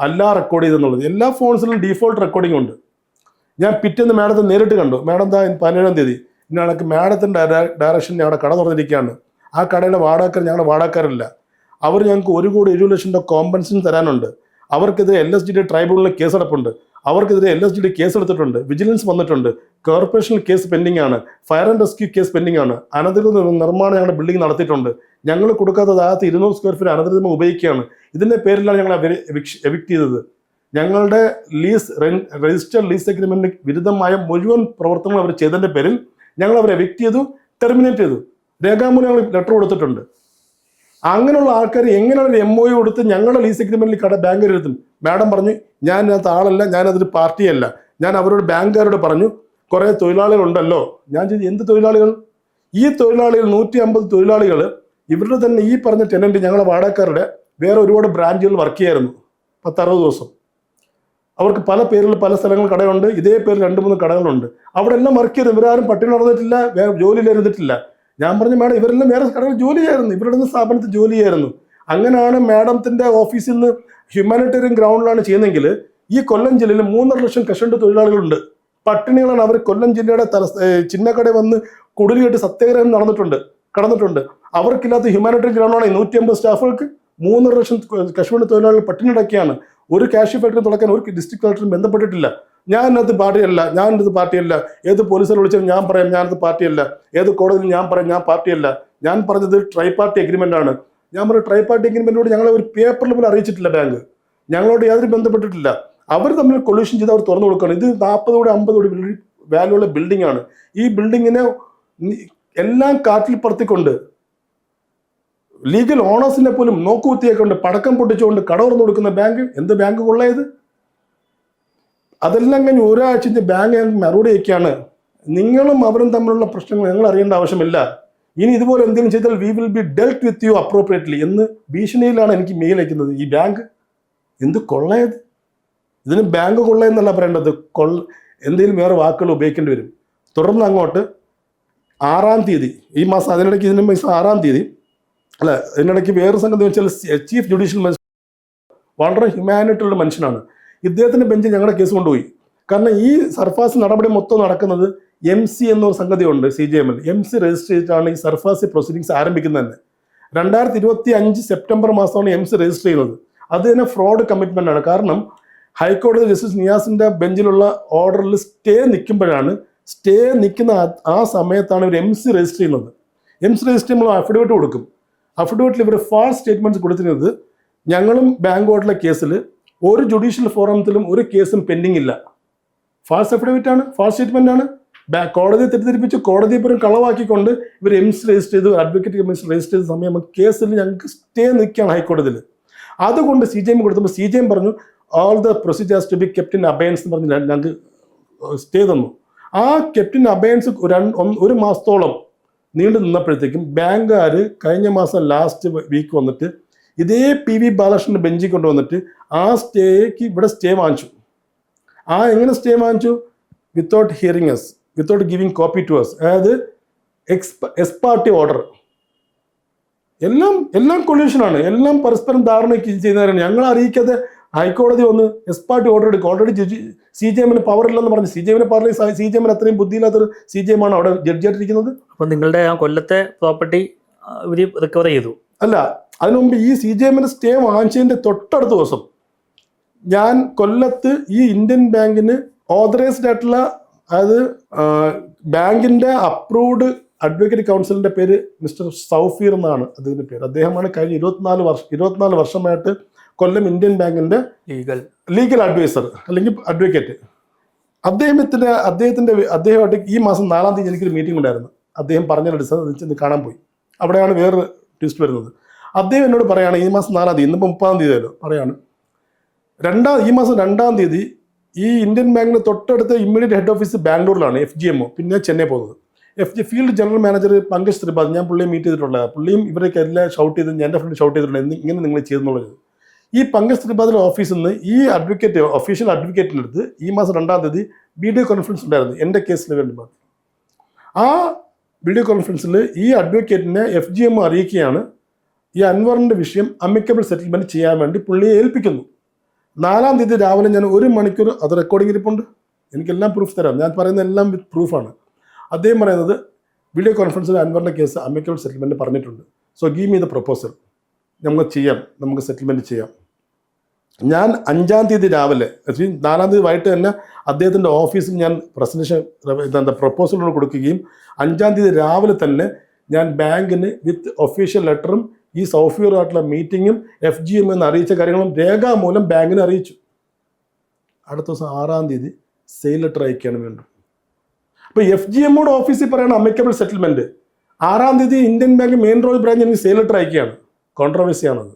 അല്ല റെക്കോർഡ് ചെയ്തെന്നുള്ളത്. എല്ലാ ഫോൺസിലും ഡീഫോൾട്ട് റെക്കോർഡിംഗ് ഉണ്ട്. ഞാൻ പിറ്റേന്ന് മാഡത്തെ നേരിട്ട് കണ്ടു. മാഡം എന്താ 17-ാം തീയതി ഇന്നാൾക്ക് മാഡത്തിൻ്റെ ഡയറക്ഷനിൽ ഞങ്ങളുടെ കട തുറന്നിരിക്കുകയാണ്. ആ കടയുടെ വാടകക്കാർ ഞങ്ങളുടെ വാടകക്കാരല്ല. അവർ ഞങ്ങൾക്ക് 1,70,00,000 രൂപ കോമ്പൻസേഷൻ തരാനുണ്ട്. അവർക്കെതിരെ LSGD ട്രൈബ്യൂണലിൽ കേസെടുപ്പുണ്ട്. അവർക്കെതിരെ LSGD കേസെടുത്തിട്ടുണ്ട്. വിജിലൻസ് വന്നിട്ടുണ്ട്. കോർപ്പറേഷനിൽ കേസ് പെൻഡിംഗ് ആണ്. Fire and rescue case pending ആണ്. അനധികൃത നിർമ്മാണം ഞങ്ങളുടെ ബിൽഡിംഗ് നടത്തിയിട്ടുണ്ട്. ഞങ്ങൾ കൊടുക്കാത്ത 200 സ്ക്വയർ ഫീറ്റ് അനധികൃതമായി ഉപയോഗിക്കുകയാണ്. ഇതിൻ്റെ പേരിലാണ് ഞങ്ങൾ എവിക്ട് ചെയ്തത്. ഞങ്ങളുടെ രജിസ്റ്റർ ലീസ് അഗ്രിമെന്റിന് വിരുദ്ധമായ മുഴുവൻ പ്രവർത്തനങ്ങൾ അവർ ചെയ്തതിൻ്റെ പേരിൽ ഞങ്ങൾ അവരെ എവിക്റ്റ് ചെയ്തു, ടെർമിനേറ്റ് ചെയ്തു. രേഖാമൂലം ഞങ്ങൾ ലെറ്റർ കൊടുത്തിട്ടുണ്ട്. അങ്ങനെയുള്ള ആൾക്കാർ എങ്ങനെയാണ് ഒരു MOU കൊടുത്ത് ഞങ്ങളുടെ ലീസ് എഗ്രിമെന്റിൽ ബാങ്ക് എഴുതും? മാഡം പറഞ്ഞു, ഞാൻ ഇതിനകത്ത് ആളല്ല, ഞാനതൊരു പാർട്ടിയല്ല. ഞാൻ അവരോട് ബാങ്കുകാരോട് പറഞ്ഞു, കുറേ തൊഴിലാളികളുണ്ടല്ലോ. ഞാൻ ചോദിച്ചു, എന്ത് തൊഴിലാളികൾ? ഈ തൊഴിലാളികൾ 150 തൊഴിലാളികൾ ഇവരുടെ തന്നെ ഈ പറഞ്ഞ ടെനന്റ് ഞങ്ങളുടെ വാടകക്കാരുടെ വേറെ ഒരുപാട് ബ്രാഞ്ചുകൾ വർക്ക് ചെയ്യായിരുന്നു 10-60 ദിവസം. അവർക്ക് പല പേരിൽ പല സ്ഥലങ്ങളിൽ കടയുണ്ട്, ഇതേ പേരിൽ 2-3 കടകളുണ്ട്. അവിടെ എല്ലാം വർക്ക് ചെയ്തു. ഇവരാരും പട്ടിണി നടന്നിട്ടില്ല, വേറെ ജോലിയിലിരുന്നിട്ടില്ല. ഞാൻ പറഞ്ഞു, മാഡം ഇവരെല്ലാം വേറെ കടകളിൽ ജോലി ചെയ്യായിരുന്നു, ഇവരുടെ സ്ഥാപനത്തിൽ ജോലി ചെയ്യായിരുന്നു. അങ്ങനെയാണ് മാഡത്തിന്റെ ഓഫീസിൽ നിന്ന് ഹ്യൂമാനിറ്റേറിയൻ ഗ്രൗണ്ടിലാണ് ചെയ്യുന്നതെങ്കിൽ ഈ കൊല്ലം ജില്ലയിൽ 3.5 ലക്ഷം കഷണ്ട് തൊഴിലാളികളുണ്ട്. പട്ടിണികളാണ്. അവർ കൊല്ലം ജില്ലയുടെ ചിന്നക്കട വന്ന് കുടിലിട്ട് സത്യാഗ്രഹം കടന്നിട്ടുണ്ട്. അവർക്കില്ലാത്ത ഹ്യൂമാനിറ്റേറിയൻ ഗ്രൗണ്ടാണ് 150 സ്റ്റാഫുകൾക്ക്. 3.5 ലക്ഷം കശുവണ്ടി തൊഴിലാളികൾ പട്ടിണി അടക്കിയാണ്. ഒരു കാഷ്യൂ ഫാക്ടറി തുറക്കാൻ ഒരു ഡിസ്ട്രിക്ട് കളക്ടറും ബന്ധപ്പെട്ടിട്ടില്ല. ഞാൻ ഇതിനകത്ത് പാർട്ടിയല്ല, ഏത് പോലീസിൽ വിളിച്ചാലും ഞാൻ പറയാം ഞാനത് പാർട്ടിയല്ല, ഏത് കോടതിയിൽ ഞാൻ പറയും ഞാൻ പാർട്ടിയല്ല. ഞാൻ പറഞ്ഞത് ട്രൈ പാർട്ടി അഗ്രിമെന്റ് ആണ്. ഞാൻ പറഞ്ഞ ട്രൈ പാർട്ടി അഗ്രിമെന്റിനോട് ഞങ്ങളെ ഒരു പേപ്പറിൽ പോലും അറിയിച്ചിട്ടില്ല ബാങ്ക്. ഞങ്ങളോട് യാതൊരു ബന്ധപ്പെട്ടിട്ടില്ല. അവർ തമ്മിൽ കൊളൂഷൻ ചെയ്ത് അവർ തുറന്നു കൊടുക്കുകയാണ്. ഇത് 40 കോടി 50 കോടി വാല്യൂ ഉള്ള ബിൽഡിംഗ് ആണ്. ഈ ബിൽഡിങ്ങിനെ എല്ലാം കാറ്റിൽ പറത്തിക്കൊണ്ട് ലീഗൽ ഓണേഴ്സിനെ പോലും നോക്കുകുത്തിയൊക്കെ പടക്കം പൊട്ടിച്ചുകൊണ്ട് കട തുറന്നു കൊടുക്കുന്ന ബാങ്ക് എന്ത് ബാങ്ക് കൊള്ളയത്? അതെല്ലാം കഴിഞ്ഞ് ഒരാഴ്ച ബാങ്ക് ഞങ്ങൾക്ക് മറുപടി വയ്ക്കുകയാണ്, നിങ്ങളും അവരും തമ്മിലുള്ള പ്രശ്നങ്ങൾ ഞങ്ങൾ അറിയേണ്ട ആവശ്യമില്ല, ഇനി ഇതുപോലെ എന്തെങ്കിലും ചെയ്താൽ we will be delt with you appropriately എന്ന് ഭീഷണിയിലാണ് എനിക്ക് മെയിൽ അയക്കുന്നത്. ഈ ബാങ്ക് എന്ത് കൊള്ളയത്? ഇതിന് ബാങ്ക് കൊള്ളയെന്നല്ല പറയേണ്ടത്, എന്തെങ്കിലും വേറെ വാക്കുകൾ ഉപയോഗിക്കേണ്ടി വരും. തുടർന്ന് അങ്ങോട്ട് 6-ാം തീയതി ഈ മാസം, അതിനിടയ്ക്ക് ഇതിന് 6-ാം തീയതി അല്ല, ഇതിനിടയ്ക്ക് വേറെ സംഗതി വെച്ചാൽ ചീഫ് ജുഡീഷ്യൽ മജിസ്ട്രേറ്റ് വളരെ ഹ്യൂമാനിറ്റിയുള്ള മനുഷ്യനാണ്. ഇദ്ദേഹത്തിന്റെ ബെഞ്ച് ഞങ്ങളുടെ കേസ് കൊണ്ടുപോയി. കാരണം ഈ സർഫാസ് നടപടി മൊത്തം നടക്കുന്നത് MC എന്നൊരു സംഗതിയുണ്ട് CJML. MC രജിസ്റ്റർ ചെയ്തിട്ടാണ് ഈ സർഫാസ് പ്രൊസീഡിങ്സ് ആരംഭിക്കുന്നത് തന്നെ. 2025 സെപ്റ്റംബർ മാസമാണ് MC രജിസ്റ്റർ ചെയ്യുന്നത്. അത് തന്നെ ഫ്രോഡ് കമ്മിറ്റ്മെന്റ് ആണ്. കാരണം ഹൈക്കോടതി ജസ്റ്റിസ് നിയാസിന്റെ ബെഞ്ചിലുള്ള ഓർഡറിൽ സ്റ്റേ നിൽക്കുന്ന ആ സമയത്താണ് ഇവർ MC രജിസ്റ്റർ ചെയ്യുന്നത്. MC രജിസ്റ്റർ ചെയ്യുമ്പോൾ അഫിഡവിറ്റ് കൊടുക്കും. അഫിഡവിറ്റിൽ ഇവർ ഫാൾസ് സ്റ്റേറ്റ്മെന്റ്സ് കൊടുത്തിരുന്നത്, ഞങ്ങളും ബാങ്കോട്ടിലെ കേസിൽ ഒരു ജുഡീഷ്യൽ ഫോറത്തിലും ഒരു കേസും പെൻഡിങ് ഇല്ല. ഫാൾസ് അഫിഡവിറ്റ് ആണ്, ഫാൾസ് സ്റ്റേറ്റ്മെന്റ് ആണ്. കോടതിയെ തെറ്റിദ്ധരിപ്പിച്ച് കോടതിയെ പോലും കളവാക്കിക്കൊണ്ട് ഇവർ MC രജിസ്റ്റർ ചെയ്തു, അഡ്വക്കേറ്റ് രജിസ്റ്റർ ചെയ്ത സമയം കേസിൽ ഞങ്ങൾക്ക് സ്റ്റേ നിൽക്കുകയാണ് ഹൈക്കോടതിയിൽ. അതുകൊണ്ട് CJM കൊടുത്തപ്പോൾ CJM പറഞ്ഞു all the procedures to be kept in abeyance എന്ന് പറഞ്ഞ് ഞങ്ങൾക്ക് സ്റ്റേ തന്നു. ആ കെപ്റ്റ് ഇൻ അബയൻസ് 1 മാസത്തോളം നീണ്ടു നിന്നപ്പോഴത്തേക്കും ബാങ്കുകാർ കഴിഞ്ഞ മാസം ലാസ്റ്റ് വീക്ക് വന്നിട്ട് ഇതേ PV ബാലകൃഷ്ണന്റെ ബെഞ്ചിൽ കൊണ്ടുവന്നിട്ട് ആ സ്റ്റേക്ക് ഇവിടെ സ്റ്റേ വാങ്ങിച്ചു. എങ്ങനെ സ്റ്റേ വാങ്ങിച്ചു? Without hearing us, without giving copy to us. അതായത് എസ് പാർട്ടി ഓർഡർ. എല്ലാം കൊല്യൂഷനാണ്, എല്ലാം പരസ്പരം ധാരണയ്ക്ക് ചെയ്യുന്നവരാണ്. ഞങ്ങൾ അറിയിക്കാതെ ഹൈക്കോടതി വന്ന് എസ് പാർട്ടി ഓർഡർ എടുക്കും. ഓൾറെഡി CJMന് പവർ ഇല്ലെന്ന് പറഞ്ഞു. CJMന് പവർ, CJMന് അത്രയും ബുദ്ധിയില്ലാത്തൊരു CJM ആണ് അവിടെ ജഡ്ജിയായിട്ടിരിക്കുന്നത്. അപ്പൊ നിങ്ങളുടെ ആ കൊല്ലത്തെ പ്രോപ്പർട്ടി റിക്കവർ ചെയ്തു? അല്ല, അതിനു മുമ്പ് ഈ CJMന് സ്റ്റേ വാങ്ങിച്ചതിന്റെ തൊട്ടടുത്ത ദിവസം ഞാൻ കൊല്ലത്ത് ഈ ഇന്ത്യൻ ബാങ്കിന് ഓതറൈസ്ഡ് ആയിട്ടുള്ള, അതായത് ബാങ്കിന്റെ അപ്രൂവ്ഡ് അഡ്വക്കേറ്റ് കൗൺസിലിന്റെ പേര് മിസ്റ്റർ സൗഫീർ എന്നാണ് അതിന്റെ പേര്. അദ്ദേഹമാണ് കഴിഞ്ഞ 24 വർഷമായിട്ട് കൊല്ലം ഇന്ത്യൻ ബാങ്കിന്റെ ലീഗൽ അഡ്വൈസർ അല്ലെങ്കിൽ അഡ്വക്കേറ്റ്. അദ്ദേഹമായിട്ട് ഈ മാസം 4-ാം തീയതി എനിക്കൊരു മീറ്റിംഗ് ഉണ്ടായിരുന്നു. അദ്ദേഹം പറഞ്ഞ കാണാൻ പോയി. അവിടെയാണ് വേറൊരു ട്വിസ്റ്റ് വരുന്നത്. അദ്ദേഹം എന്നോട് പറയാണ്, ഈ മാസം 4-ാം തീയതി, ഇന്നിപ്പോൾ 30-ാം തീയതിയല്ലോ, പറയാണ് ഈ മാസം 2-ാം തീയതി ഈ ഇന്ത്യൻ ബാങ്കിന് തൊട്ടടുത്ത ഇമ്മീഡിയറ്റ് ഹെഡ് ഓഫീസ് ബാംഗ്ലൂരിലാണ്, FGMO, പിന്നെ ചെന്നൈ പോകുന്നത്. Field general manager Pankaj Tripathi, ഞാൻ പുള്ളിയെ മീറ്റ് ചെയ്തിട്ടുള്ളത്. പുള്ളിയും ഇവരൊക്കെ എല്ലാം ഷൗട്ട് ചെയ്ത്, എൻ്റെ ഫ്രണ്ട് ഷൗട്ട് ചെയ്തിട്ടുണ്ട് ഇങ്ങനെ നിങ്ങൾ ചെയ്തെന്നുള്ളത്. ഈ പങ്കജ് ത്രിപാഠിയുടെ ഓഫീസിൽ നിന്ന് ഈ ഒഫീഷ്യൽ അഡ്വക്കേറ്റിൻ്റെ അടുത്ത് ഈ മാസം 2-ാം തീയതി വീഡിയോ കോൺഫറൻസ് ഉണ്ടായിരുന്നു എൻ്റെ കേസിന് വേണ്ടി മാത്രം. ആ വീഡിയോ കോൺഫറൻസിൽ ഈ അഡ്വക്കേറ്റിനെ FGMO അറിയിക്കുകയാണ് ഈ അൻവറിൻ്റെ വിഷയം അമിക്കബിൾ സെറ്റിൽമെൻറ്റ് ചെയ്യാൻ വേണ്ടി പുള്ളിയെ ഏൽപ്പിക്കുന്നു. 4-ാം തീയതി രാവിലെ ഞാൻ 1 മണിക്കൂർ, അത് റെക്കോർഡിംഗ് ഇരിപ്പുണ്ട്, എനിക്കെല്ലാം പ്രൂഫ് തരാം, ഞാൻ പറയുന്ന എല്ലാം വിത്ത് പ്രൂഫാണ്. അദ്ദേഹം പറയുന്നത് വീഡിയോ കോൺഫറൻസിൽ അൻവറിൻ്റെ കേസ് അമിക്കബിൾ സെറ്റിൽമെൻറ്റ് പറഞ്ഞിട്ടുണ്ട്, so give me the proposal, നമുക്ക് സെറ്റിൽമെൻറ്റ് ചെയ്യാം. ഞാൻ 5-ാം തീയതി രാവിലെ, 4-ാം തീയതി വൈകിട്ട് തന്നെ അദ്ദേഹത്തിൻ്റെ ഓഫീസിൽ ഞാൻ പ്രൊപ്പോസൽ കൊടുക്കുകയും 5-ാം തീയതി രാവിലെ തന്നെ ഞാൻ ബാങ്കിന് വിത്ത് ഒഫീഷ്യൽ ലെറ്ററും ഈ സൗഫിയറുമായിട്ടുള്ള മീറ്റിങ്ങും FGM എന്ന് അറിയിച്ച കാര്യങ്ങളും രേഖാമൂലം ബാങ്കിനെ അറിയിച്ചു. അടുത്ത ദിവസം 6-ാം തീയതി സെയിൽ ലെറ്റർ അയക്കുകയാണ് വേണ്ടത്. ഇപ്പോൾ FGMOയുടെ ഓഫീസിൽ പറയുന്ന അമിക്കബിൾ സെറ്റിൽമെന്റ് 6-ാം തീയതി Indian bank main road branch എനിക്ക് സെയിൽ ലെറ്റർ അയക്കുകയാണ്. കോൺട്രവേഴ്സിയാണത്.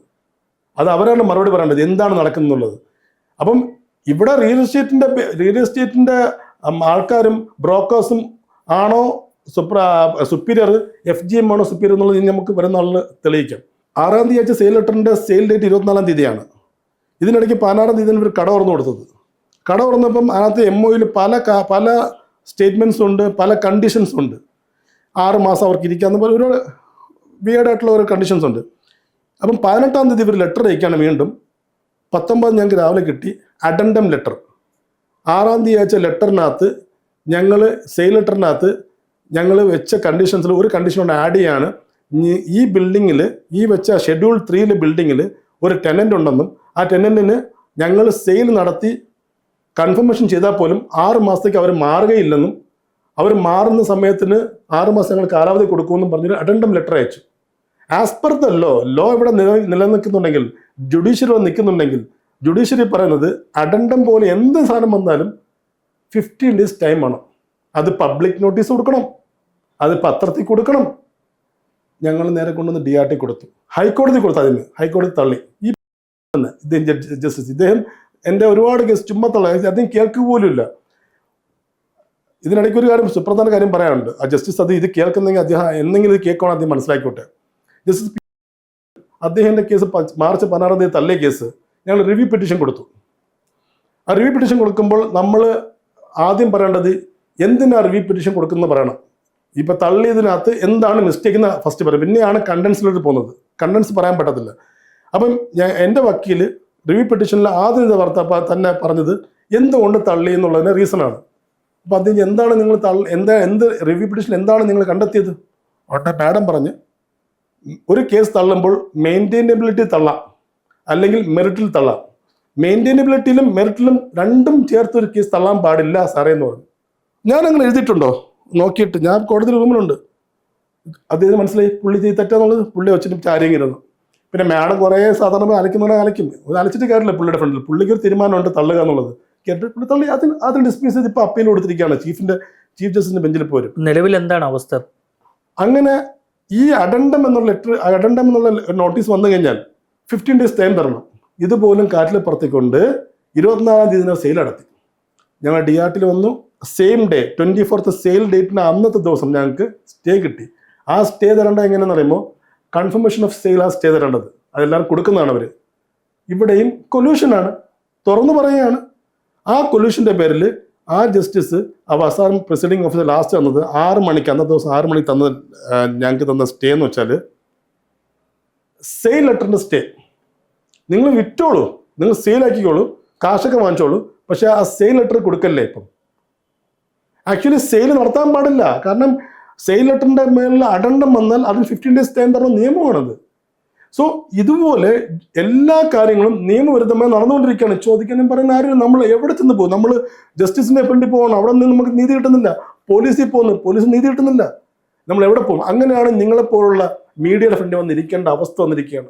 അത് അവരാണ് മറുപടി പറയേണ്ടത് എന്താണ് നടക്കുന്നുള്ളത്. അപ്പം ഇവിടെ റിയൽ എസ്റ്റേറ്റിന്റെ ആൾക്കാരും ബ്രോക്കേഴ്സും ആണോ സുപ്പീരിയർ, FGM ആണോ സുപ്പീരിയർ എന്നുള്ളത് നമുക്ക് വരുന്ന ആളിന് തെളിയിക്കാം. 6-ാം തീയതി അയച്ച സെയിൽ ലെറ്ററിന്റെ സെയിൽ ഡേറ്റ് 24-ാം തീയതിയാണ്. ഇതിനിടയ്ക്ക് 16-ാം തീയതിയാണ് ഇവർ കട തുറന്നു കൊടുത്തത്. കട തുറന്നപ്പം അതിനകത്ത് MOയിൽ പല സ്റ്റേറ്റ്മെന്റ്സ് ഉണ്ട്, പല കണ്ടീഷൻസ് ഉണ്ട്. 6 മാസം അവർക്ക് ഇരിക്കാന്ന് പോലെ ഒരു വിയേർഡായിട്ടുള്ള ഒരു കണ്ടീഷൻസ് ഉണ്ട്. അപ്പം 18-ാം തീയതി ഇവർ ലെറ്റർ അയക്കുകയാണ്. വീണ്ടും 19 ഞങ്ങൾക്ക് രാവിലെ കിട്ടി അഡൻഡം ലെറ്റർ. 6-ാം തീയതി അയച്ച ലെറ്ററിനകത്ത് ഞങ്ങൾ സെയിൽ ലെറ്ററിനകത്ത് ഞങ്ങൾ വെച്ച കണ്ടീഷൻസിൽ ഒരു കണ്ടീഷൻ കൊണ്ട് ആഡ് ചെയ്യാണ്. ഈ ബിൽഡിങ്ങിൽ, ഈ വെച്ച ഷെഡ്യൂൾ 3 ബിൽഡിങ്ങിൽ ഒരു ടെനൻ്റ് ഉണ്ടെന്നും ആ ടെനൻറ്റിന് ഞങ്ങൾ സെയിൽ നടത്തി കൺഫർമേഷൻ ചെയ്താൽ പോലും 6 മാസത്തേക്ക് അവർ മാറുകയില്ലെന്നും അവർ മാറുന്ന സമയത്തിന് 6 മാസം ഞങ്ങൾ കാലാവധി കൊടുക്കുമെന്നും പറഞ്ഞൊരു അഡൻഡം ലെറ്റർ അയച്ചു. ആസ് പെർ ദ ലോ ഇവിടെ നിലനിൽക്കുന്നുണ്ടെങ്കിൽ, ജുഡീഷ്യറി നിൽക്കുന്നുണ്ടെങ്കിൽ, ജുഡീഷ്യറി പറയുന്നത് അഡൻഡം പോലെ എന്ത് സാധനം വന്നാലും 15 ഡേയ്സ് ടൈം വേണം. അത് പബ്ലിക് നോട്ടീസ് കൊടുക്കണം, അത് പത്രത്തിൽ കൊടുക്കണം. ഞങ്ങൾ നേരെ കൊണ്ടുവന്ന് DRT കൊടുത്തു, ഹൈക്കോടതി കൊടുത്തു. അതിന് ഹൈക്കോടതി തള്ളി. ഈ ജസ്റ്റിസ് ഇദ്ദേഹം എൻ്റെ ഒരുപാട് കേസ് ചുമ്മാ തള്ളി, അദ്ദേഹം കേൾക്കുക പോലും ഇല്ല. ഇതിനിടയ്ക്ക് ഒരു കാര്യം, സുപ്രധാന കാര്യം പറയാനുണ്ട്. ആ ജസ്റ്റിസ് ഇത് കേൾക്കുന്നെങ്കിൽ അദ്ദേഹം എന്തെങ്കിലും ഇത് കേൾക്കണം, അദ്ദേഹം മനസ്സിലാക്കിക്കോട്ടെ. ജസ്റ്റിസ് അദ്ദേഹത്തിൻ്റെ കേസ് മാർച്ച് 16-ാം തീയതി തള്ളിയ കേസ് ഞങ്ങൾ റിവ്യൂ പെറ്റീഷൻ കൊടുത്തു. ആ റിവ്യൂ പെറ്റീഷൻ കൊടുക്കുമ്പോൾ നമ്മൾ ആദ്യം പറയേണ്ടത് എന്തിനാ റിവ്യൂ പെറ്റീഷൻ കൊടുക്കുന്നത് പറയണം. ഇപ്പം തള്ളിയതിനകത്ത് എന്താണ് മിസ്റ്റേക്ക് എന്ന് ഫസ്റ്റ് പറയും, പിന്നെയാണ് കണ്ടൻസിലോട്ട് പോകുന്നത്. കണ്ടൻസ് പറയാൻ പറ്റത്തില്ല. അപ്പം എൻ്റെ വക്കീൽ റിവ്യൂ പെറ്റീഷനിൽ ആദ്യം തന്നെ പറഞ്ഞത് എന്തുകൊണ്ട് തള്ളി എന്നുള്ളതിന് റീസണാണ്. അപ്പം അദ്ദേഹം എന്താണ് നിങ്ങൾ എന്ത് റിവ്യൂ പെറ്റീഷൻ എന്താണ് നിങ്ങൾ കണ്ടെത്തിയത്? ഉടനെ മാഡം പറഞ്ഞ് ഒരു കേസ് തള്ളുമ്പോൾ മെയിൻറ്റെയിനബിലിറ്റി തള്ളാം, അല്ലെങ്കിൽ മെറിറ്റിൽ തള്ളാം. മെയിൻറ്റെയിനബിലിറ്റിയിലും മെറിറ്റിലും രണ്ടും ചേർത്ത് ഒരു കേസ് തള്ളാൻ പാടില്ല സാറേ എന്ന് പറഞ്ഞു. ഞാൻ അങ്ങനെ എഴുതിയിട്ടുണ്ടോ നോക്കിയിട്ട്, ഞാൻ കോടതി റൂമിലുണ്ട്. അദ്ദേഹം മനസ്സിലായി പുള്ളി ചെയ്ത് തെറ്റാന്നുള്ളത്. പുള്ളി വെച്ചിട്ട് ചാരിങ്ങിരുന്നു. പിന്നെ മാഡം കുറേ സാധാരണ അലയ്ക്കുന്നവരെ അലയ്ക്കും, അലച്ചിട്ട് കാര്യമില്ല. പുള്ളിയുടെ ഫ്രണ്ടിൽ പുള്ളിക്ക് ഒരു തീരുമാനമുണ്ട് തള്ളുക എന്നുള്ളത്. കേട്ടിട്ട് പുള്ളി തള്ളി. അതിന് ഡിസ്മിസ് ചെയ്ത് ഇപ്പോൾ അപ്പീൽ കൊടുത്തിരിക്കുകയാണ്. ചീഫ് ജസ്റ്റിസിന്റെ ബെഞ്ചിൽ പോരും. നിലവിൽ എന്താണ് അവസ്ഥ? അങ്ങനെ ഈ അഡൻഡം എന്നുള്ള നോട്ടീസ് വന്നു കഴിഞ്ഞാൽ 15 ഡേയ്സ് ടൈം തരണം. ഇതുപോലും കാറ്റിൽ പുറത്തേക്കൊണ്ട് 24-ാം തീയതി സെയിൽ നടത്തി. ഞങ്ങൾ DRT വന്നു. സെയിം ഡേ 24th സെയിൽ ഡേറ്റിന് അന്നത്തെ ദിവസം ഞങ്ങൾക്ക് സ്റ്റേ കിട്ടി. ആ സ്റ്റേ തരേണ്ടത് എങ്ങനെയാണെന്ന് പറയുമ്പോൾ കൺഫർമേഷൻ ഓഫ് സെയിൽ ആ സ്റ്റേ തരേണ്ടത്. അതെല്ലാവരും കൊടുക്കുന്നതാണ് അവർ. ഇവിടെയും കൊല്യൂഷനാണ്, തുറന്നു പറയുകയാണ്. ആ കൊല്യൂഷൻ്റെ പേരിൽ ആ ജസ്റ്റിസ് അവസാനം പ്രിസൈഡിങ് ഓഫീസർ ലാസ്റ്റ് തന്നത് 6 മണിക്ക്, അന്നത്തെ ദിവസം 6 മണിക്ക് ഞങ്ങൾക്ക് തന്ന സ്റ്റേ എന്ന് വെച്ചാൽ സെയിൽ ലെറ്ററിൻ്റെ സ്റ്റേ. നിങ്ങൾ വിറ്റോളൂ, നിങ്ങൾ സെയിലാക്കിക്കോളൂ, കാശൊക്കെ വാങ്ങിച്ചോളൂ, പക്ഷെ ആ സെയിൽ ലെറ്റർ കൊടുക്കല്ലേ. ഇപ്പം ആക്ച്വലി സെയിൽ നടത്താൻ പാടില്ല. കാരണം സെയിൽ ലെറ്ററിൻ്റെ മേലിൽ അഡൻഡം വന്നാൽ അതിന് 15 ഡേയ്സ് ടൈം തരുന്ന നിയമമാണത്. സോ ഇതുപോലെ എല്ലാ കാര്യങ്ങളും നിയമവിരുദ്ധമായി നടന്നുകൊണ്ടിരിക്കുകയാണ്. ചോദിക്കാനും പറയുന്ന ആരും നമ്മൾ എവിടെ ചെന്ന് പോകും? നമ്മൾ ജസ്റ്റിസിന്റെ ഫ്രണ്ടിൽ പോകണം, അവിടെ നിന്ന് നമുക്ക് നീതി കിട്ടുന്നില്ല. പോലീസിൽ പോകുന്നു, പോലീസ് നീതി കിട്ടുന്നില്ല. നമ്മൾ എവിടെ പോകും? അങ്ങനെയാണ് നിങ്ങളെപ്പോലുള്ള മീഡിയയുടെ ഫ്രണ്ടിൽ വന്നിരിക്കേണ്ട അവസ്ഥ വന്നിരിക്കുകയാണ്.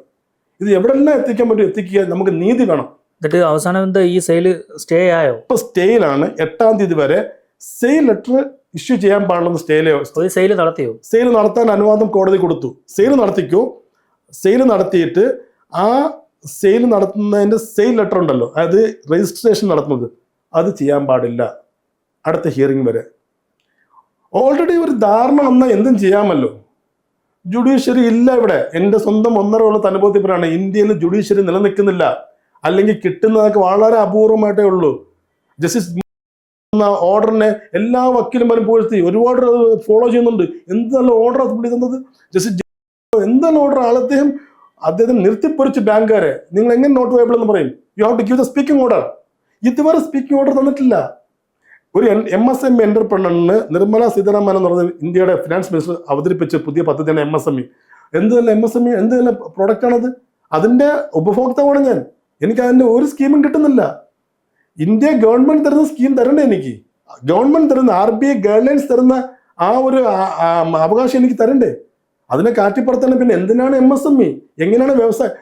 ഇത് എവിടെല്ലാം എത്തിക്കാൻ പറ്റും എത്തിക്കുക. നമുക്ക് നീതി വേണം. എന്നിട്ട് അവസാനം എന്താ ഈ സെയിൽ സ്റ്റേ ആയോ? ഇപ്പൊ സ്റ്റേയിലാണ് 8-ാം തീയതി വരെ സെയിൽ ലെറ്റർ ഇഷ്യൂ ചെയ്യാൻ പാടുള്ള സെയിൽ നടത്തിയോ? സെയിൽ നടത്താൻ അനുവാദം കോടതി കൊടുത്തു. സെയിൽ നടത്തിക്കോ. സെയിൽ നടത്തിയിട്ട് ആ സെയിൽ നടത്തുന്നതിൻ്റെ സെയിൽ ലെറ്റർ ഉണ്ടല്ലോ, അതായത് രജിസ്ട്രേഷൻ നടത്തുന്നത്, അത് ചെയ്യാൻ പാടില്ല അടുത്ത ഹിയറിംഗ് വരെ. ഓൾറെഡി ഒരു ധാരണ വന്നാൽ എന്തും ചെയ്യാമല്ലോ. ജുഡീഷ്യറി ഇല്ല ഇവിടെ. എൻ്റെ സ്വന്തം 1.5 കൊല്ലത്തെ അനുഭവത്തിലാണ് ഇന്ത്യയിൽ ജുഡീഷ്യറി നിലനിൽക്കുന്നില്ല. അല്ലെങ്കിൽ കിട്ടുന്നതൊക്കെ വളരെ അപൂർവമായിട്ടേ ഉള്ളൂ. ജസ്റ്റിസ് ഓർഡറിനെ എല്ലാ വക്കീലും പുകഴ്ത്തി ഒരുപാട് ഫോളോ ചെയ്യുന്നുണ്ട്. എന്ത് നല്ല ഓർഡർ പുള്ളി തന്നത്. ജസ്റ്റിസ് എന്താണ് ഓർഡർ? അദ്ദേഹം നിർത്തിപ്പൊരിച്ച് ബാങ്കുകാരെ. നിങ്ങൾ എങ്ങനെ നോട്ട് വയബിൾ എന്ന് പറയും? You have to give the speaking order. ഇതുവരെ സ്പീക്കിംഗ് ഓർഡർ തന്നിട്ടില്ല. ഒരു MSME എന്റർപ്രണറിന് നിർമ്മല സീതാരാമൻ എന്ന് പറയുന്ന ഇന്ത്യയുടെ ഫിനാൻസ് മിനിസ്റ്റർ അവതരിപ്പിച്ച പുതിയ പദ്ധതിയാണ് MSME. എന്ത് നല്ല MSME, എന്ത് നല്ല പ്രോഡക്റ്റാണത്. അതിൻ്റെ ഉപഭോക്താവാണ് ഞാൻ. എനിക്ക് അതിൻ്റെ ഒരു സ്കീമും കിട്ടുന്നില്ല. ഇന്ത്യ ഗവൺമെന്റ് തരുന്ന സ്കീം തരണ്ടേ എനിക്ക്? ഗവൺമെന്റ് തരുന്ന RBI ഗൈഡ്ലൈൻസ് തരുന്ന ആ ഒരു അവകാശം എനിക്ക് തരണ്ടേ? അതിനെ കാറ്റിപ്പുറത്താണ്. പിന്നെ എന്തിനാണ് MSME? എങ്ങനെയാണ് വ്യവസായം?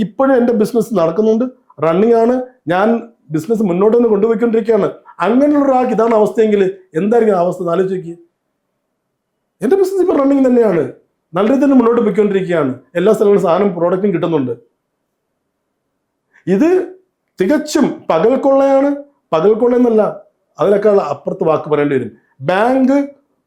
ഇപ്പോഴും എൻ്റെ ബിസിനസ് നടക്കുന്നുണ്ട്, റണ്ണിങ് ആണ്. ഞാൻ ബിസിനസ് മുന്നോട്ട് തന്നെ കൊണ്ടുപോയിക്കൊണ്ടിരിക്കുകയാണ്. അങ്ങനെയുള്ള ഒരാൾക്ക് ഇതാണ് അവസ്ഥയെങ്കിൽ എന്തായിരിക്കും അവസ്ഥ ആലോചിക്കുക. എൻ്റെ ബിസിനസ് ഇപ്പോൾ റണ്ണിങ് തന്നെയാണ്, നല്ല രീതിയിൽ മുന്നോട്ട് പോയിക്കൊണ്ടിരിക്കുകയാണ്, എല്ലാ സ്ഥലങ്ങളിലും സാധനം പ്രോഡക്റ്റും കിട്ടുന്നുണ്ട്. ഇത് തികച്ചും പകൽ കൊള്ളയാണ്. പകൽ കൊള്ളയെന്നല്ല, അതിനേക്കാൾ അപ്പുറത്ത് വാക്ക് പറയേണ്ടി വരും. ബാങ്ക്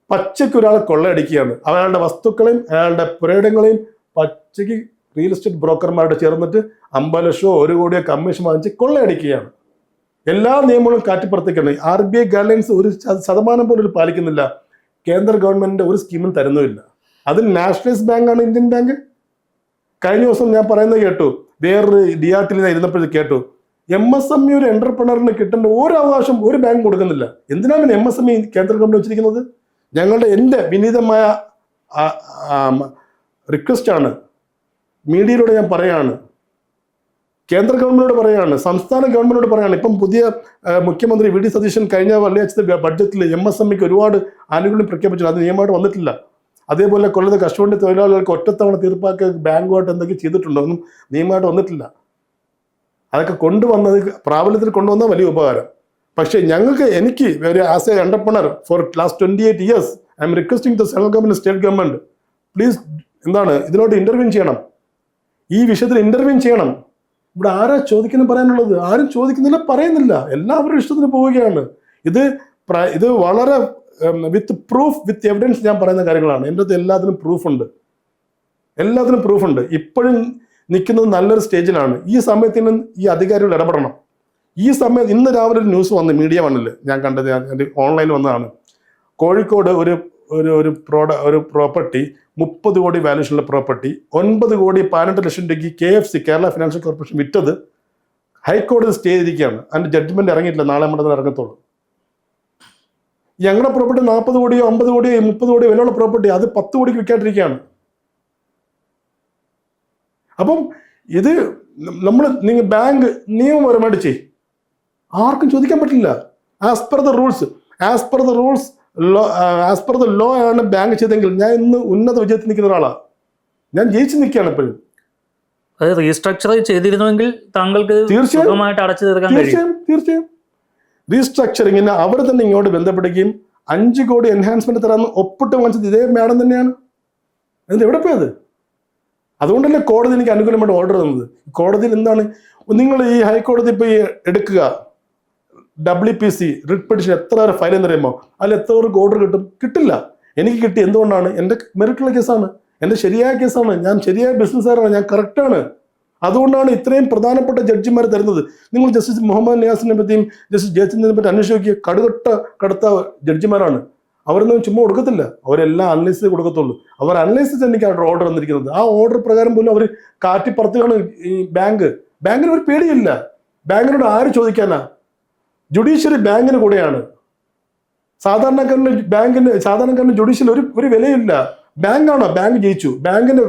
പച്ചയ്ക്ക് ഒരാളെ കൊള്ളയടിക്കുകയാണ്. അയാളുടെ വസ്തുക്കളെയും അയാളുടെ പുരയിടങ്ങളെയും പച്ചയ്ക്ക് റിയൽ എസ്റ്റേറ്റ് ബ്രോക്കർമാരോട് ചേർന്നിട്ട് 50 ലക്ഷമോ 1 കോടിയോ കമ്മീഷൻ വാങ്ങിച്ച് കൊള്ളയടിക്കുകയാണ്. എല്ലാ നിയമങ്ങളും കാറ്റിപ്പുറത്തേക്കാണ്. RBI ഗൈഡ്ലൈൻസ് ഒരു ശതമാനം പോലും പാലിക്കുന്നില്ല. കേന്ദ്ര ഗവൺമെന്റിന്റെ ഒരു സ്കീമും തരുന്നുമില്ല. അതിൽ നാഷണലൈസ് ബാങ്കാണ് ഇന്ത്യൻ ബാങ്ക്. കഴിഞ്ഞ ദിവസം ഞാൻ പറയുന്നത് കേട്ടു, വേറൊരു DRTയിൽ ഞാൻ ഇരുന്നപ്പോഴേ കേട്ടു, MSME ഒരു എന്റർപ്രണറിന് കിട്ടേണ്ട ഒരു അവകാശം ഒരു ബാങ്ക് കൊടുക്കുന്നില്ല. എന്തിനാണ് MSME കേന്ദ്ര ഗവൺമെന്റ് വെച്ചിരിക്കുന്നത്? എൻ്റെ വിനീതമായ റിക്വസ്റ്റ് ആണ്, മീഡിയയിലൂടെ ഞാൻ പറയാണ്, കേന്ദ്ര ഗവൺമെന്റിനോട് പറയാണ്, സംസ്ഥാന ഗവൺമെന്റിനോട് പറയാണ്. ഇപ്പം പുതിയ മുഖ്യമന്ത്രി VD സതീശൻ കഴിഞ്ഞ വെള്ളിയാഴ്ചത്തെ ബഡ്ജറ്റിൽ MSMEക്ക് ഒരുപാട് ആനുകൂല്യം പ്രഖ്യാപിച്ചു. അത് നിയമമായിട്ട് വന്നിട്ടില്ല. അതേപോലെ കൊല്ലത്തെ കശുവണ്ടി തൊഴിലാളികൾക്ക് ഒറ്റത്തവണ തീർപ്പാക്കി ബാങ്കുമായിട്ട് എന്തൊക്കെ ചെയ്തിട്ടുണ്ടോ, ഒന്നും നിയമമായിട്ട് വന്നിട്ടില്ല. അതൊക്കെ കൊണ്ടുവന്നത് പ്രാബല്യത്തിൽ കൊണ്ടുവന്നാൽ വലിയ ഉപകാരം. പക്ഷേ എനിക്ക് ഒരു as a entrepreneur for last 28 years I'm requesting the central government, state government, please ഇതിലോട്ട് ഇന്റർവ്യൂ ചെയ്യണം, ഈ വിഷയത്തിൽ ഇന്റർവ്യൂ ചെയ്യണം. ഇവിടെ ആരാ ചോദിക്കുന്നു പറയാനുള്ളത്? ആരും ചോദിക്കുന്നില്ല, പറയുന്നില്ല, എല്ലാവരും ഇഷ്ടത്തിന് പോവുകയാണ്. ഇത് വളരെ വിത്ത് പ്രൂഫ്, വിത്ത് എവിഡൻസ് ഞാൻ പറയുന്ന കാര്യങ്ങളാണ്. എൻ്റെ അടുത്ത് എല്ലാത്തിനും പ്രൂഫുണ്ട്. ഇപ്പോഴും നിൽക്കുന്നത് നല്ലൊരു സ്റ്റേജിലാണ്. ഈ സമയത്തിന് ഈ അധികാരികൾ ഇടപെടണം. ഈ സമയത്ത് ഇന്ന് രാവിലെ ഒരു ന്യൂസ് വന്ന് മീഡിയ വണ്ണിൽ ഞാൻ കണ്ടത്, ഓൺലൈനിൽ വന്നതാണ്. കോഴിക്കോട് ഒരു പ്രോപ്പർട്ടി 30 കോടി വാല്യൂഷനുള്ള പ്രോപ്പർട്ടി 9 കോടി 18 ലക്ഷം രൂപയ്ക്ക് KFC കേരള ഫിനാൻഷ്യൽ കോർപ്പറേഷൻ വിറ്റത് ഹൈക്കോടതി സ്റ്റേ ചെയ്തിരിക്കുകയാണ്. അതിന്റെ ജഡ്ജ്മെന്റ് ഇറങ്ങിയിട്ടില്ല, നാളെ നമ്മുടെ ഇറങ്ങത്തുള്ളൂ. ഞങ്ങളുടെ പ്രോപ്പർട്ടി 40 കോടിയോ 50 കോടിയോ 30 കോടിയോ വിലയുള്ള പ്രോപ്പർട്ടി അത് 10 കോടിക്ക് വിൽക്കാണ്ടിരിക്കുകയാണ്. അപ്പം ഇത് നിങ്ങൾ ബാങ്ക് നിയമപരമായിട്ട് ചെയ്യും, ആർക്കും ചോദിക്കാൻ പറ്റില്ല. ആസ് പെർ ദ ലോ ആണ് ബാങ്ക് ചെയ്തെങ്കിൽ ഞാൻ ഇന്ന് ഉന്നത വിജയത്തിൽ നിൽക്കുന്ന ഒരാളാണ്. ഞാൻ ജയിച്ചു നിൽക്കുകയാണ് എപ്പോഴും. അത് റീസ്ട്രക്ചർ ചെയ്തിരുന്നുവെങ്കിൽ താങ്കൾക്ക് സുഖമായിട്ട് അടച്ചു തീർക്കാൻ കഴിയും. തീർച്ചയായും റീസ്ട്രക്ചറിങ്ങിന് അവർ തന്നെ ഇങ്ങോട്ട് ബന്ധപ്പെടുകയും 5 കോടി എൻഹാൻസ്മെന്റ് തരാമെന്ന് ഒപ്പിട്ട് വാങ്ങിച്ചത് ഇതേ മാഡം തന്നെയാണ്. അതിന് എവിടെ പോയത്? അതുകൊണ്ടല്ലേ കോടതി എനിക്ക് അനുകൂലമായിട്ട് ഓർഡർ തന്നത്. കോടതിയിൽ എന്താണ്, നിങ്ങൾ ഈ ഹൈക്കോടതി ഇപ്പോൾ എടുക്കുക, WPC റിട്ട് പെറ്റീഷൻ എത്ര ഫയൽ എന്നറിയുമോ? അതിൽ എത്ര പേർക്ക് ഓർഡർ കിട്ടില്ല. എനിക്ക് കിട്ടി. എന്തുകൊണ്ടാണ്? എൻ്റെ മെറിറ്റുള്ള കേസാണ്, എൻ്റെ ശരിയായ കേസാണ്, ഞാൻ ശരിയായ ബിസിനസ്സുകാരാണ്, ഞാൻ കറക്റ്റാണ്. അതുകൊണ്ടാണ് ഇത്രയും പ്രധാനപ്പെട്ട ജഡ്ജിമാർ തരുന്നത്. നിങ്ങൾ ജസ്റ്റിസ് മുഹമ്മദ് നിയാസിനെ പറ്റിയും ജസ്റ്റിസ് ജയചന്ദ്രനെ പറ്റി അന്വേഷിച്ച് നോക്കിയ കടുത്ത ജഡ്ജിമാരാണ്. അവരൊന്നും ചുമ്മാ കൊടുക്കത്തില്ല, അവരെല്ലാം അനലൈസ് ചെയ്ത് കൊടുക്കത്തുള്ളൂ. അവർ അനലൈസ് ചെയ്ത് എനിക്ക് ഓർഡർ വന്നിരിക്കുന്നത്. ആ ഓർഡർ പ്രകാരം പോലും അവർ കാറ്റിപ്പുറത്തുകയാണ് ഈ ബാങ്കിന് ഒരു പേടിയില്ല. ബാങ്കിനോട് ആര് ചോദിക്കാനാ? ജുഡീഷ്യറി ബാങ്കിന് കൂടെയാണ്. സാധാരണക്കാരന് ജുഡീഷ്യൽ ഒരു വിലയില്ല. ബാങ്കാണോ? ബാങ്ക് ജയിച്ചു, ബാങ്കിന്റെ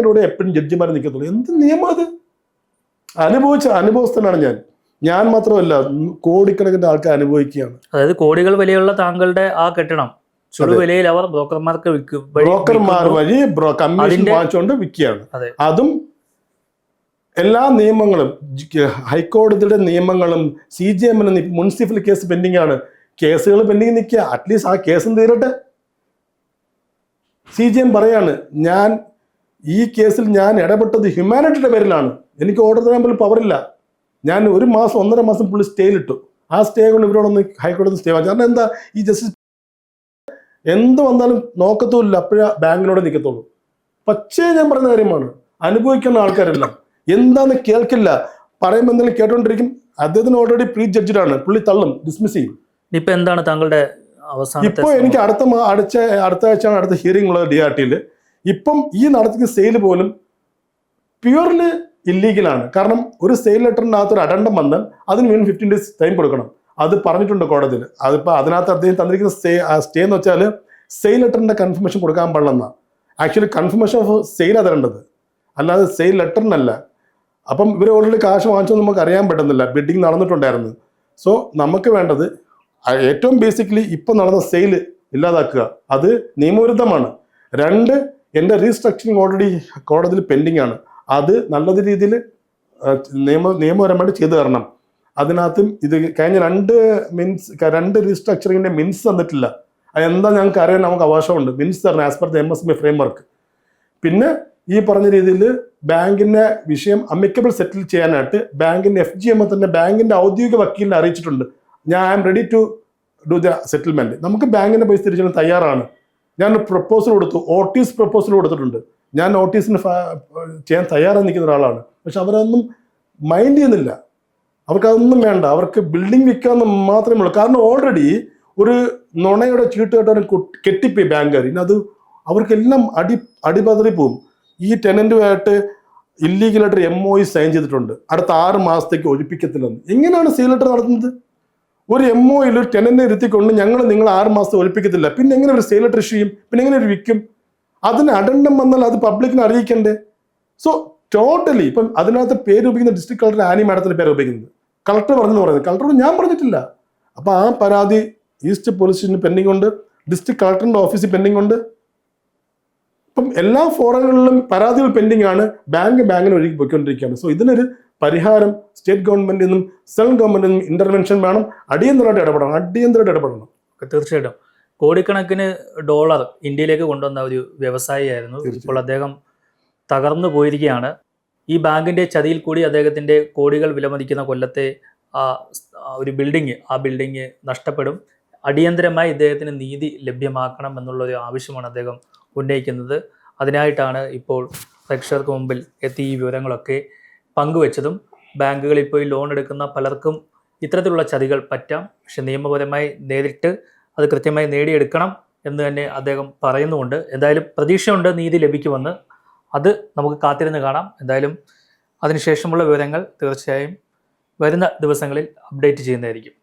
കൂടെ എപ്പോഴും ജഡ്ജിമാർ നിൽക്കത്തുള്ളൂ. എന്ത് നിയമം അത്? അനുഭവസ്ഥനാണ് ഞാൻ മാത്രമല്ല, കോടിക്കണക്കിന് ആൾക്കാർ അനുഭവിക്കുകയാണ്. അതായത് കോടികൾ വിലയുള്ള താങ്കളുടെ ആ കെട്ടിടം വിലയിൽ അവർ ബ്രോക്കർമാർക്ക് ബ്രോക്കർമാർ വഴി കമ്മീഷൻ വാങ്ങിച്ചുകൊണ്ട് വിൽക്കുകയാണ്. അതും എല്ലാ നിയമങ്ങളും, ഹൈക്കോടതിയുടെ നിയമങ്ങളും CJM മുനിസിപ്പൽ കേസ് പെൻഡിങ് ആണ്. കേസുകൾ പെൻഡിങ് നിൽക്കുക, അറ്റ്ലീസ്റ്റ് ആ കേസും തീരട്ടെ. CJM പറയാണ്, ഈ കേസിൽ ഞാൻ ഇടപെട്ടത് ഹ്യൂമാനിറ്റിയുടെ പേരിലാണ്, എനിക്ക് ഓർഡർ തരാൻ പോലും പവറില്ല. ഞാൻ 1 മാസം 1.5 മാസം പുള്ളി സ്റ്റേയിലിട്ടു. ആ സ്റ്റേ കൊണ്ട് ഇവരോടൊന്ന് ഹൈക്കോടതി സ്റ്റേ വാങ്ങി. കാരണം എന്താ, ഈ ജസ്റ്റിസ് എന്ത് വന്നാലും നോക്കത്തുമില്ല, അപ്പോഴേ ബാങ്കിനോട് നിൽക്കത്തുള്ളൂ. പക്ഷേ ഞാൻ പറഞ്ഞ കാര്യമാണ്, അനുഭവിക്കുന്ന ആൾക്കാരെല്ലാം എന്താന്ന് കേൾക്കില്ല, പറയുമ്പോൾ എന്തെങ്കിലും കേട്ടോണ്ടിരിക്കും. അദ്ദേഹത്തിന് ഓൾറെഡി പ്രീ ജഡ്ജിഡാണ്, പുള്ളി തള്ളും, ഡിസ്മിസ് ചെയ്യും. ഇപ്പൊ എന്താണ് താങ്കളുടെ അവസാനം? ഇപ്പോൾ എനിക്ക് അടുത്ത ആഴ്ചയാണ് അടുത്ത ഹിയറിംഗ് ഉള്ളത് DRTയിൽ. ഇപ്പം ഈ നടത്തിയ സെയിൽ പോലും പ്യുവർലി ഇല്ലീഗലാണ്. കാരണം ഒരു സെയിൽ ലെറ്ററിനകത്ത് ഒരു അഡണ്ടം വന്നാൽ അതിന് വീണ്ടും 15 days ടൈം കൊടുക്കണം. അത് പറഞ്ഞിട്ടുണ്ട് കോടതിയിൽ. അതിപ്പോൾ അതിനകത്ത് അദ്ദേഹം തന്നിരിക്കുന്ന സ്റ്റേ എന്ന് വെച്ചാൽ സെയിൽ ലെറ്ററിന്റെ കൺഫർമേഷൻ കൊടുക്കാൻ പാടില്ലെന്നാണ്. ആക്ച്വലി കൺഫർമേഷൻ ഓഫ് സെയിലാണ് തരേണ്ടത്, അല്ലാതെ സെയിൽ ലെറ്ററിനല്ല. അപ്പം ഇവർ ഓൾറെഡി കാശ് വാങ്ങിച്ചോ നമുക്ക് അറിയാൻ പറ്റുന്നില്ല, ബിഡിങ് നടന്നിട്ടുണ്ടായിരുന്നു. സോ നമുക്ക് വേണ്ടത് ഏറ്റവും ബേസിക്കലി ഇപ്പം നടന്ന സെയിൽ ഇല്ലാതാക്കുക, അത് നിയമവിരുദ്ധമാണ്. 2, എൻ്റെ റീസ്ട്രക്ചറിങ് ഓൾറെഡി കോടതിയിൽ പെൻഡിങ് ആണ്, അത് നല്ല രീതിയിൽ നിയമപരമായിട്ട് ചെയ്തു തരണം. അതിനകത്തും ഇത് കഴിഞ്ഞ രണ്ട് റീസ്ട്രക്ചറിങ്ങിന്റെ മിൻസ് തന്നിട്ടില്ല. അതെന്താ ഞങ്ങൾക്ക് അറിയാൻ നമുക്ക് അവകാശമുണ്ട്. മിൻസ് തരണം as per the MSME framework. പിന്നെ ഈ പറഞ്ഞ രീതിയിൽ ബാങ്കിന്റെ വിഷയം അമിക്കബിൾ സെറ്റിൽ ചെയ്യാനായിട്ട് ബാങ്കിന്റെ FGM തന്നെ ബാങ്കിന്റെ ഔദ്യോഗിക വക്കീലിനെ അറിയിച്ചിട്ടുണ്ട്. ഞാൻ I'm ready to do the settlement. നമുക്ക് ബാങ്കിന്റെ പൈസ തിരിച്ചു തയ്യാറാണ്. ഞാൻ പ്രപ്പോസൽ കൊടുത്തു, ഓട്ടീസ് പ്രപ്പോസൽ കൊടുത്തിട്ടുണ്ട്. ഞാൻ നോട്ടീസിന് ചെയ്യാൻ തയ്യാറായി നിൽക്കുന്ന ഒരാളാണ്. പക്ഷെ അവരൊന്നും മൈൻഡ് ചെയ്യുന്നില്ല. അവർക്കതൊന്നും വേണ്ട. അവർക്ക് ബിൽഡിംഗ് വിൽക്കാമെന്ന് മാത്രമേ ഉള്ളൂ. കാരണം ഓൾറെഡി ഒരു നുണയുടെ ചീട്ടുകെട്ടവൻ കെട്ടിപ്പോയി ബാങ്കുകാർ. ഇനി അത് അവർക്കെല്ലാം അടിപതറി പോവും. ഈ ടെനന്റുമായിട്ട് ഇല്ലീഗലായിട്ട് MOU സൈൻ ചെയ്തിട്ടുണ്ട്. അടുത്ത 6 മാസത്തേക്ക് ഒഴിപ്പിക്കത്തില്ലെന്ന്. എങ്ങനെയാണ് സെയിൽ ലെറ്റർ നടത്തുന്നത്? ഒരു MOUയിൽ ഒരു ടെനന്റിനെ ഇരുത്തിക്കൊണ്ട് നിങ്ങൾ 6 മാസത്തെ ഒഴിപ്പിക്കത്തില്ല, പിന്നെ എങ്ങനെ ഒരു സെയിൽ ലെറ്റർ ഇഷ്യൂ ചെയ്യും? പിന്നെ എങ്ങനെ ഒരു വിൽക്കും? അതിന് അഡൻഡം വന്നാൽ അത് പബ്ലിക്കിനെ അറിയിക്കണ്ടേ? സോ ടോട്ടലി ഇപ്പം അതിനകത്ത് പേര് ഉപയോഗിക്കുന്ന ഡിസ്ട്രിക്ട് കളക്ടർ ആനി മാഡത്തിന്റെ പേര് ഉപയോഗിക്കുന്നത്. കളക്ടർ പറഞ്ഞെന്ന് പറയുന്നത്, കളക്ടറോട് ഞാൻ പറഞ്ഞിട്ടില്ല. അപ്പൊ ആ പരാതി ഈസ്റ്റ് പോലീസ് സ്റ്റേഷന് പെൻഡിങ് ഉണ്ട്, ഡിസ്ട്രിക്ട് കളക്ടറിന്റെ ഓഫീസിൽ പെൻഡിങ് ഉണ്ട്. ഇപ്പം എല്ലാ ഫോറങ്ങളിലും പരാതികൾ പെൻഡിങ് ആണ്. ബാങ്കിന് ഒഴുകി പോയിക്കൊണ്ടിരിക്കുകയാണ്. സോ ഇതിനൊരു പരിഹാരം സ്റ്റേറ്റ് ഗവൺമെന്റിൽ നിന്നും സെൻട്രൽ ഗവൺമെന്റിൽ നിന്നും ഇന്റർവെൻഷൻ വേണം. അടിയന്തരമായിട്ട് ഇടപെടണം. തീർച്ചയായിട്ടും കോടിക്കണക്കിന് ഡോളർ ഇന്ത്യയിലേക്ക് കൊണ്ടുവന്ന ഒരു വ്യവസായിയായിരുന്നു. ഇപ്പോൾ അദ്ദേഹം തകർന്നു പോയിരിക്കുകയാണ്. ഈ ബാങ്കിന്റെ ചതിയിൽ കൂടി അദ്ദേഹത്തിന്റെ കോടികൾ വിലമതിക്കുന്ന കൊല്ലത്തെ ഒരു ബിൽഡിംഗ് നഷ്ടപ്പെടും. അടിയന്തരമായി ഇദ്ദേഹത്തിന് നീതി ലഭ്യമാക്കണം എന്നുള്ളൊരു ആവശ്യമാണ് അദ്ദേഹം ഉന്നയിക്കുന്നത്. അതിനായിട്ടാണ് ഇപ്പോൾ പ്രേക്ഷകർക്ക് മുമ്പിൽ എത്തി ഈ വിവരങ്ങളൊക്കെ പങ്കുവച്ചതും. ബാങ്കുകളിൽ പോയി ലോൺ എടുക്കുന്ന പലർക്കും ഇത്തരത്തിലുള്ള ചതികൾ പറ്റാം. പക്ഷെ നിയമപരമായി നേരിട്ട് അത് കൃത്യമായി നേടിയെടുക്കണം എന്ന് തന്നെ അദ്ദേഹം പറയുന്നുമുണ്ട്. എന്തായാലും പ്രതീക്ഷയുണ്ട് നീതി ലഭിക്കുമെന്ന്. അത് നമുക്ക് കാത്തിരുന്ന് കാണാം. എന്തായാലും അതിനുശേഷമുള്ള വിവരങ്ങൾ തീർച്ചയായും വരുന്ന ദിവസങ്ങളിൽ അപ്ഡേറ്റ് ചെയ്യുന്നതായിരിക്കും.